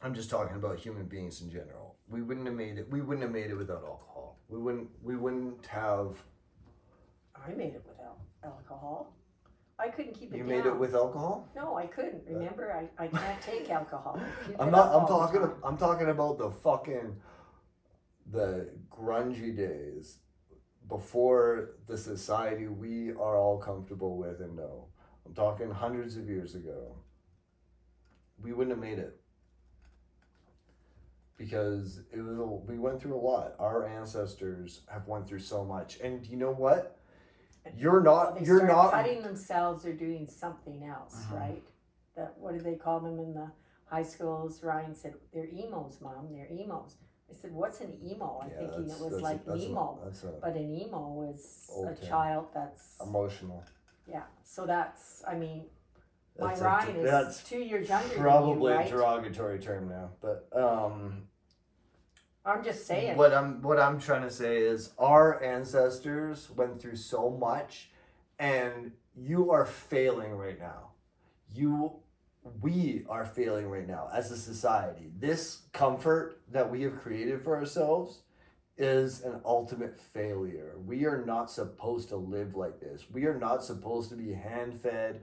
I'm just talking about human beings in general. We wouldn't have made it. We wouldn't have made it without alcohol. We wouldn't have. I made it without alcohol. I couldn't keep it You down. made it with alcohol? No, I couldn't. Remember, I can't take alcohol. I puke I'm it not. up all I'm the talking. time. I'm talking about the grungy days before the society we are all comfortable with and know. I'm talking hundreds of years ago. We wouldn't have made it because we went through a lot. Our ancestors have went through so much, and you know what? You're not. They You're start not. cutting themselves or doing something else, Mhm. right? What do they call them in the high schools? Ryan said, they're emos, Mom, they're emos. I said, what's an emo? I'm thinking it was like Nemo. But an emo is old a term. child that's, Emotional. yeah. So that's, I mean, my That's Ryan that's is 2 years younger probably than you, a right? derogatory term now, but I'm just saying. what I'm trying to say is our ancestors went through so much, and you are failing right now. We are failing right now as a society. This comfort that we have created for ourselves is an ultimate failure. We are not supposed to live like this. We are not supposed to be hand-fed,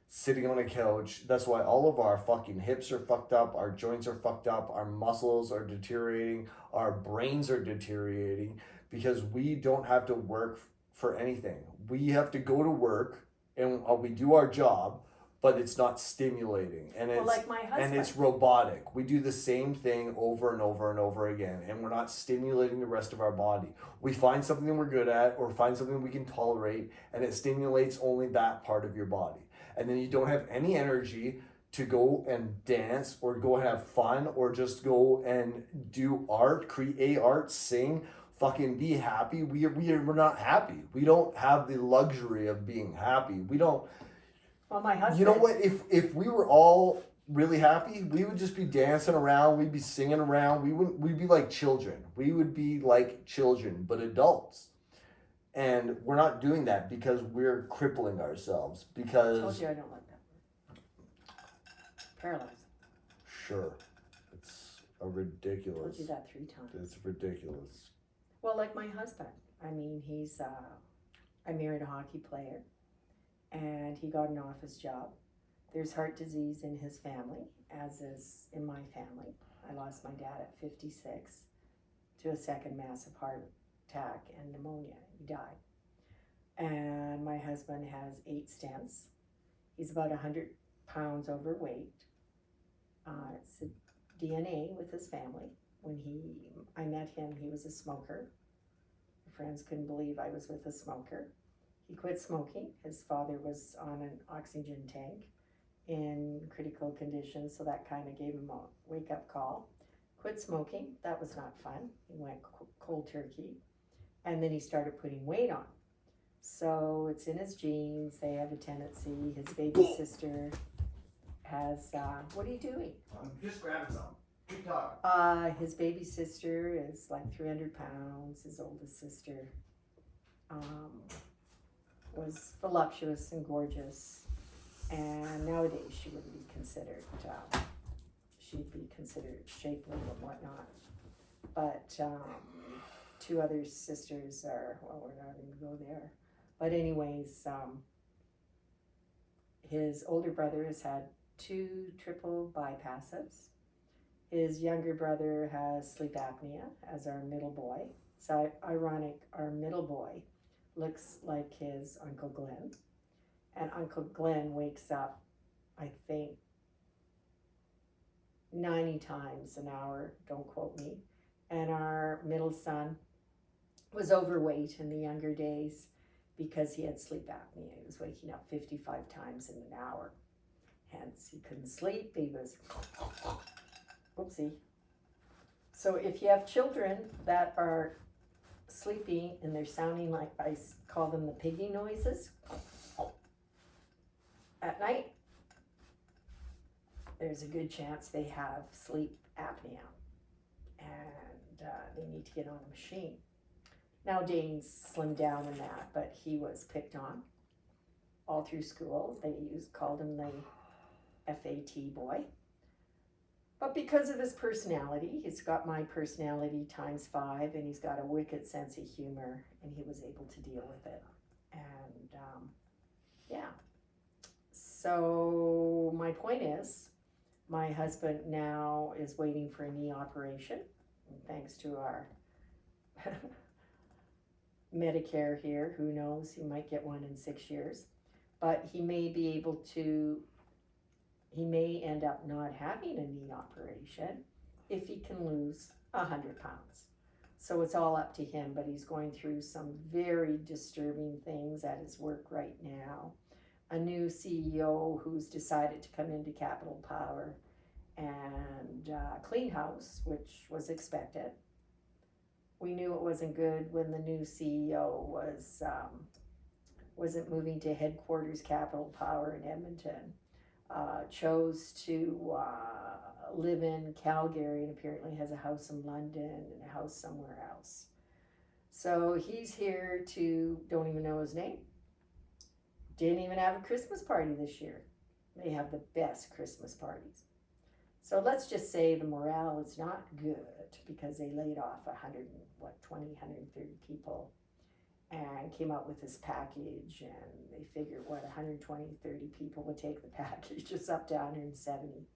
sitting on a couch. That's why all of our fucking hips are fucked up, our joints are fucked up, our muscles are deteriorating, our brains are deteriorating, because we don't have to work for anything. We have to go to work and we do our job, but it's not stimulating, and it's like my husband. and it's robotic. We do the same thing over and over and over again, and we're not stimulating the rest of our body. We find something we're good at or find something we can tolerate, and it stimulates only that part of your body. And then you don't have any energy to go and dance or go and have fun or just go and do art, create art, sing, fucking be happy. We're not happy. We don't have the luxury of being happy. We don't. Well, my husband. You know what? If we were all really happy, we would just be dancing around, we'd be singing around, we'd be like children. We would be like children, but adults. And we're not doing that because we're crippling ourselves. I Because told you I don't like that word. Paralyzed. sure, it's a I ridiculous. told you that 3 times. It's ridiculous. Well, like my husband. I mean, I married a hockey player, and he got an office job. There's heart disease in his family, as is in my family. I lost my dad at 56 to a second massive heart attack and pneumonia. He died. And my husband has 8 stents. He's about 100 pounds overweight. It's a DNA with his family. When I met him, he was a smoker. My friends couldn't believe I was with a smoker. He quit smoking. His father was on an oxygen tank in critical condition, so that kind of gave him a wake-up call. Quit smoking. That was not fun. He went cold turkey. And then he started putting weight on. So it's in his genes. They have a tendency. His baby sister has, what are you doing? I'm just grabbing some. Keep talking. His baby sister is like 300 pounds. His oldest sister was voluptuous and gorgeous. And nowadays she wouldn't be considered, she'd be considered shapely and whatnot. But 2 other sisters are, well, we're not going to go there. But anyways, his older brother has had 2 triple bypasses. His younger brother has sleep apnea, as our middle boy. It's ironic, our middle boy looks like his Uncle Glenn. And Uncle Glenn wakes up, I think, 90 times an hour, don't quote me. And our middle son was overweight in the younger days because he had sleep apnea. He was waking up 55 times in an hour. Hence, he couldn't sleep. He was, oopsie. So if you have children that are sleeping and they're sounding like, I call them the piggy noises, at night, there's a good chance they have sleep apnea and they need to get on a machine. Now Dane's slimmed down in that, but he was picked on all through school. They called him the FAT boy. But because of his personality, he's got my personality times 5, and he's got a wicked sense of humor, and he was able to deal with it. And yeah. So my point is, my husband now is waiting for a knee operation, and thanks to our Medicare here, who knows, he might get one in 6 years, but he may end up not having a knee operation if he can lose 100 pounds. So it's all up to him, but he's going through some very disturbing things at his work right now. A new CEO who's decided to come into Capital Power and clean house, which was expected. We knew it wasn't good when the new CEO wasn't moving to headquarters Capital Power in Edmonton. Chose to live in Calgary and apparently has a house in London and a house somewhere else. So he's here to, don't even know his name. Didn't even have a Christmas party this year. They have the best Christmas parties. So let's just say the morale is not good because they laid off 130 people and came out with this package, and they figured 130 people would take the package. It's up to 170.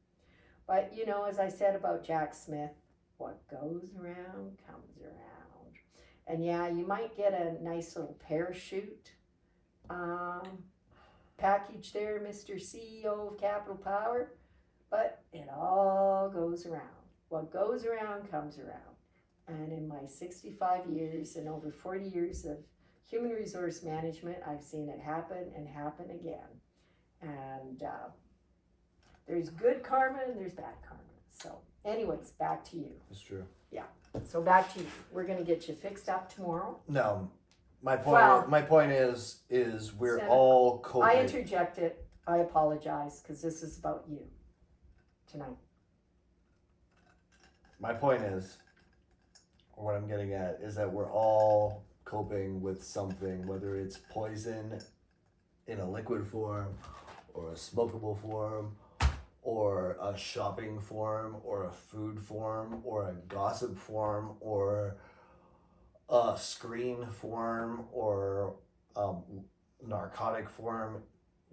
But you know, as I said about Jack Smith, what goes around comes around. And yeah, you might get a nice little parachute package there, Mr. CEO of Capital Power, but it all goes around. What goes around comes around. And in my 65 years and over 40 years of human resource management, I've seen it happen and happen again. And there's good karma and there's bad karma. So anyways, back to you. It's true. Yeah. So back to you. We're going to get you fixed up tomorrow. No, my point. Well, my point is we're Senator, all COVID. I interjected. I apologize because this is about you. tonight. My point is, or what I'm getting at, is that we're all coping with something, whether it's poison in a liquid form, or a smokable form, or a shopping form, or a food form, or a gossip form, or a screen form, or narcotic form.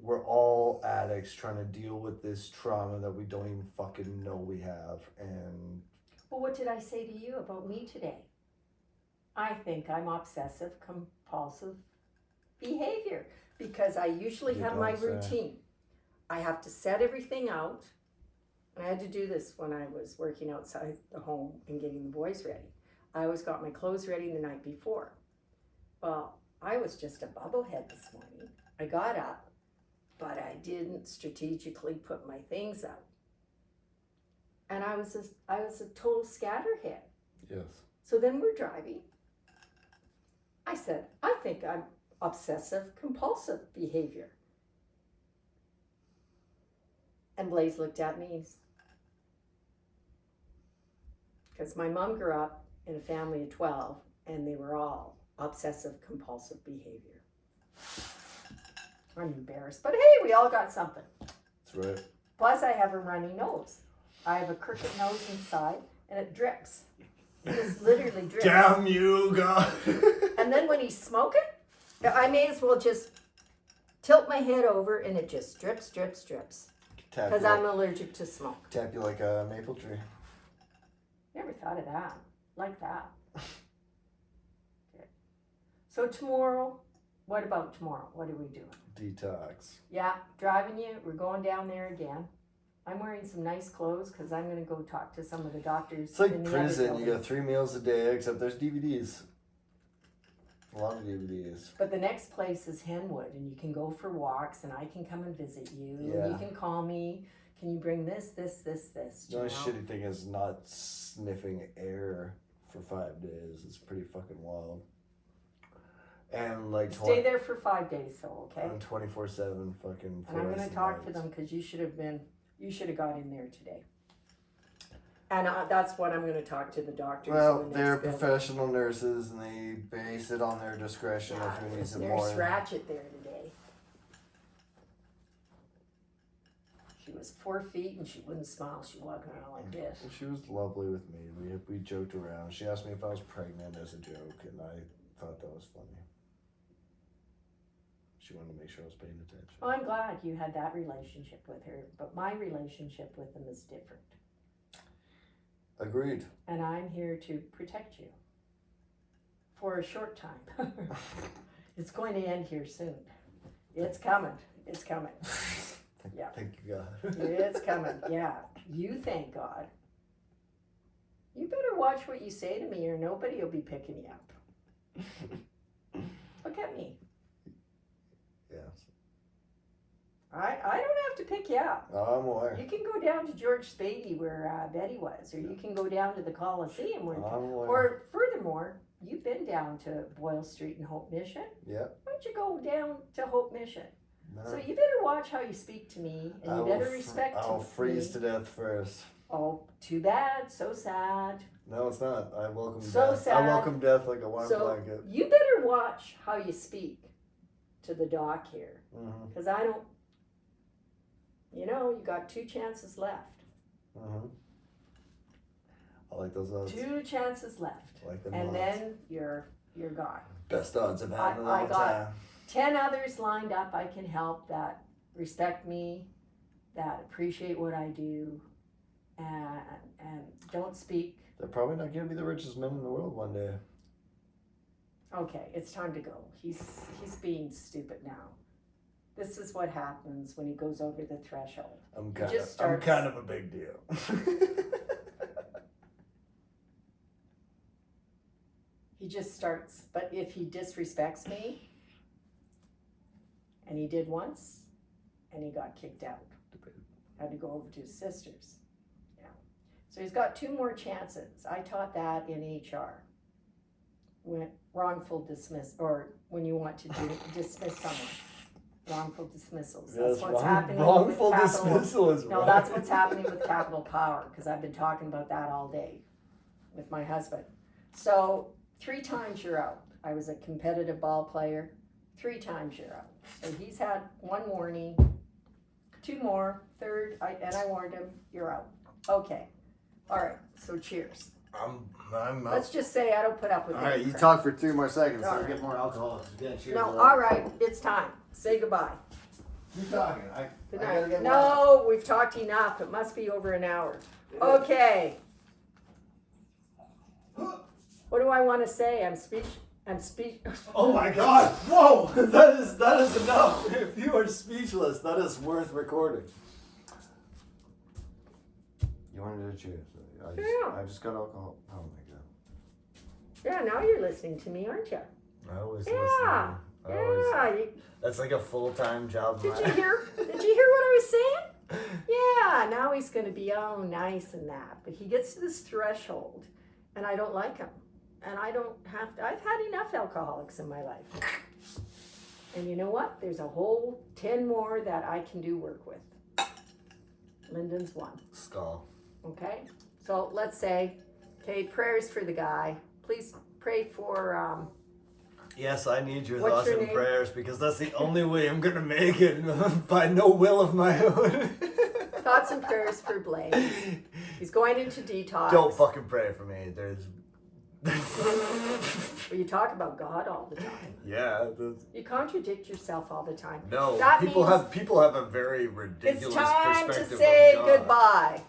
We're all addicts trying to deal with this trauma that we don't even fucking know we have. And Well, what did I say to you about me today? I think I'm obsessive compulsive behavior because I usually You have my don't say. routine. I have to set everything out. And I had to do this when I was working outside the home and getting the boys ready. I always got my clothes ready the night before. Well, I was just a bubblehead this morning. I got up, but I didn't strategically put my things out. And I was a total scatterhead. yes. So then we're driving. I said, I think I'm obsessive compulsive behavior. And Blaze looked at me because my mom grew up in a family of 12 and they were all obsessive compulsive behavior. I'm embarrassed, but hey, we all got something. That's right. Plus I have a runny nose. I have a crooked nose inside and it drips. It just literally drips. Damn you, God. And then when he's smoking, I may as well just tilt my head over and it just drips, drips, drips. Tap Because you I'm like, allergic to smoke. tap you like a maple tree. Never thought of that. Like that. Okay. So tomorrow, what about tomorrow? What are we doing? Detox. Yeah, driving you. We're going down there again. I'm wearing some nice clothes because I'm going to go talk to some of the doctors. It's like in the prison. other You building. got 3 meals a day, except there's DVDs. A lot of DVDs. But the next place is Henwood, and you can go for walks, and I can come and visit you. Yeah. And you can call me. Can you bring this? The You only know? shitty thing is not sniffing air for 5 days. It's pretty fucking wild. And like Stay there for 5 days, though, okay? I'm 24/7 fucking. And I'm going to talk to them because you should have got in there today. And that's what I'm going to talk to the doctors. Well, in the they're next building. professional nurses and they base it on their discretion Yeah, if who needs it Nurse more. Ratchet there today. She was 4 feet and she wouldn't smile. She walked around like this. And she was lovely with me. We joked around. She asked me if I was pregnant as a joke, and I thought that was funny. She wanted to make sure I was paying attention. Well, I'm glad you had that relationship with her, but my relationship with them is different. Agreed. And I'm here to protect you for a short time. It's going to end here soon. It's coming. It's coming. Yeah. Thank you, God. It's coming. Yeah. You thank God. You better watch what you say to me or nobody will be picking you up. Look at me. Yes. I don't have to pick you up. Oh, I'm aware. You can go down to George Spady where Betty was, or you can go down to the Coliseum where, I'm aware. or furthermore, you've been down to Boyle Street and Hope Mission. Yep. Why don't you go down to Hope Mission? No. So you better watch how you speak to me, and you better respect I'll me. freeze to death first. Oh, too bad. So sad. No, it's not. I welcome So death. sad. I welcome death like a warm So blanket. you better watch how you speak to the doc here, Mm-hmm. because I don't. You know, you got 2 chances left. Mm-hmm. I like those odds. 2 chances left, I like them and odds. then you're gone. Best odds I've had in a I long got- time. 10 others lined up I can help that respect me, that appreciate what I do, and don't speak. They're probably not going to be the richest men in the world one day. Okay, it's time to go. He's being stupid now. This is what happens when he goes over the threshold. I'm just kind starts- of a big deal. He just starts, but if he disrespects me, and he did once, and he got kicked out. Had to go over to his sister's. Yeah. So he's got 2 more chances. I taught that in HR. When wrongful dismiss, or when you want to dismiss someone. wrongful dismissals. That's Yes, what's happening wrongful with capital. dismissal is No, right. that's what's happening with Capital Power, because I've been talking about that all day with my husband. So 3 times you're out. I was a competitive ball player. 3 times you're out. So he's had 1 warning, 2 more, 3rd, and I warned him, you're out. Okay. All right. So cheers. I'm Let's just say I don't put up with it. All right, you talk for 2 more seconds, so All we right. get more alcohol. Yeah, cheers. No, to that. all right. It's time. Say goodbye. Keep talking. Good I gotta night. get No, we've talked enough. It must be over an hour. Okay. What do I want to say? I'm speech. Oh my God! Whoa! That is enough. If you are speechless, that is worth recording. You wanted to cheers. Yeah. I just got alcohol. Oh my God. Yeah, now you're listening to me, aren't you? I always Yeah. listen. I always, Yeah. that's like a full-time job. Did you hear? Did you hear what I was saying? Yeah. Now he's going to be nice and that, but he gets to this threshold, and I don't like him, and I don't have to. I've had enough alcoholics in my life, and you know what? There's a whole 10 more that I can do work with. Lyndon's one. Skull. Okay, so let's say, okay, prayers for the guy. Please pray for. Yes, I need your What's thoughts your and name? prayers because that's the only way I'm gonna make it by no will of my own. Thoughts and prayers for Blaze. He's going into detox. Don't fucking pray for me. There's. Well, you talk about God all the time. Yeah. You contradict yourself all the time. No. That people means have a very ridiculous it's time perspective to say of God. goodbye.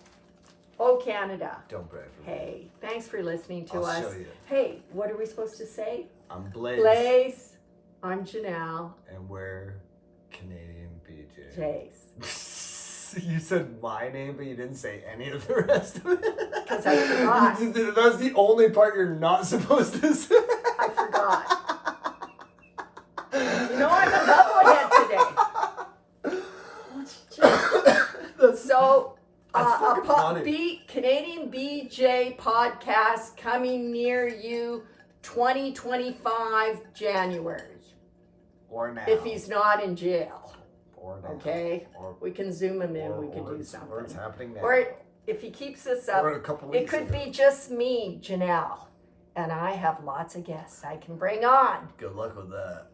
Oh, Canada. Don't pray for me. Hey, thanks for listening to I'll us. show you. Hey, what are we supposed to say? I'm Blaze. Blaze. I'm Janelle. And we're Canadian BJ. Jace. You said my name, but you didn't say any of the rest of it. 'Cause I forgot. That's the only part you're not supposed to say. I forgot. You know, I'm a knucklehead today. So, That's a fucking funny. Canadian BJ podcast coming near you 2025 January. Or now. If he's not in jail. Or now. Okay? Or, We can zoom him in, or- we can or do it's- something. Or it's happening now. Or if he keeps this up, Or a couple it weeks could ago. be just me, Janelle. And I have lots of guests I can bring on. Good luck with that.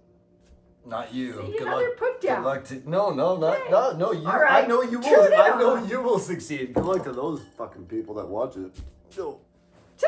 Not you. See, Good another luck. put Good down. luck to no, you. All right. I know you Tune will. it I know on. you will succeed. Good luck to those. Fucking people that watch it. No. Tch.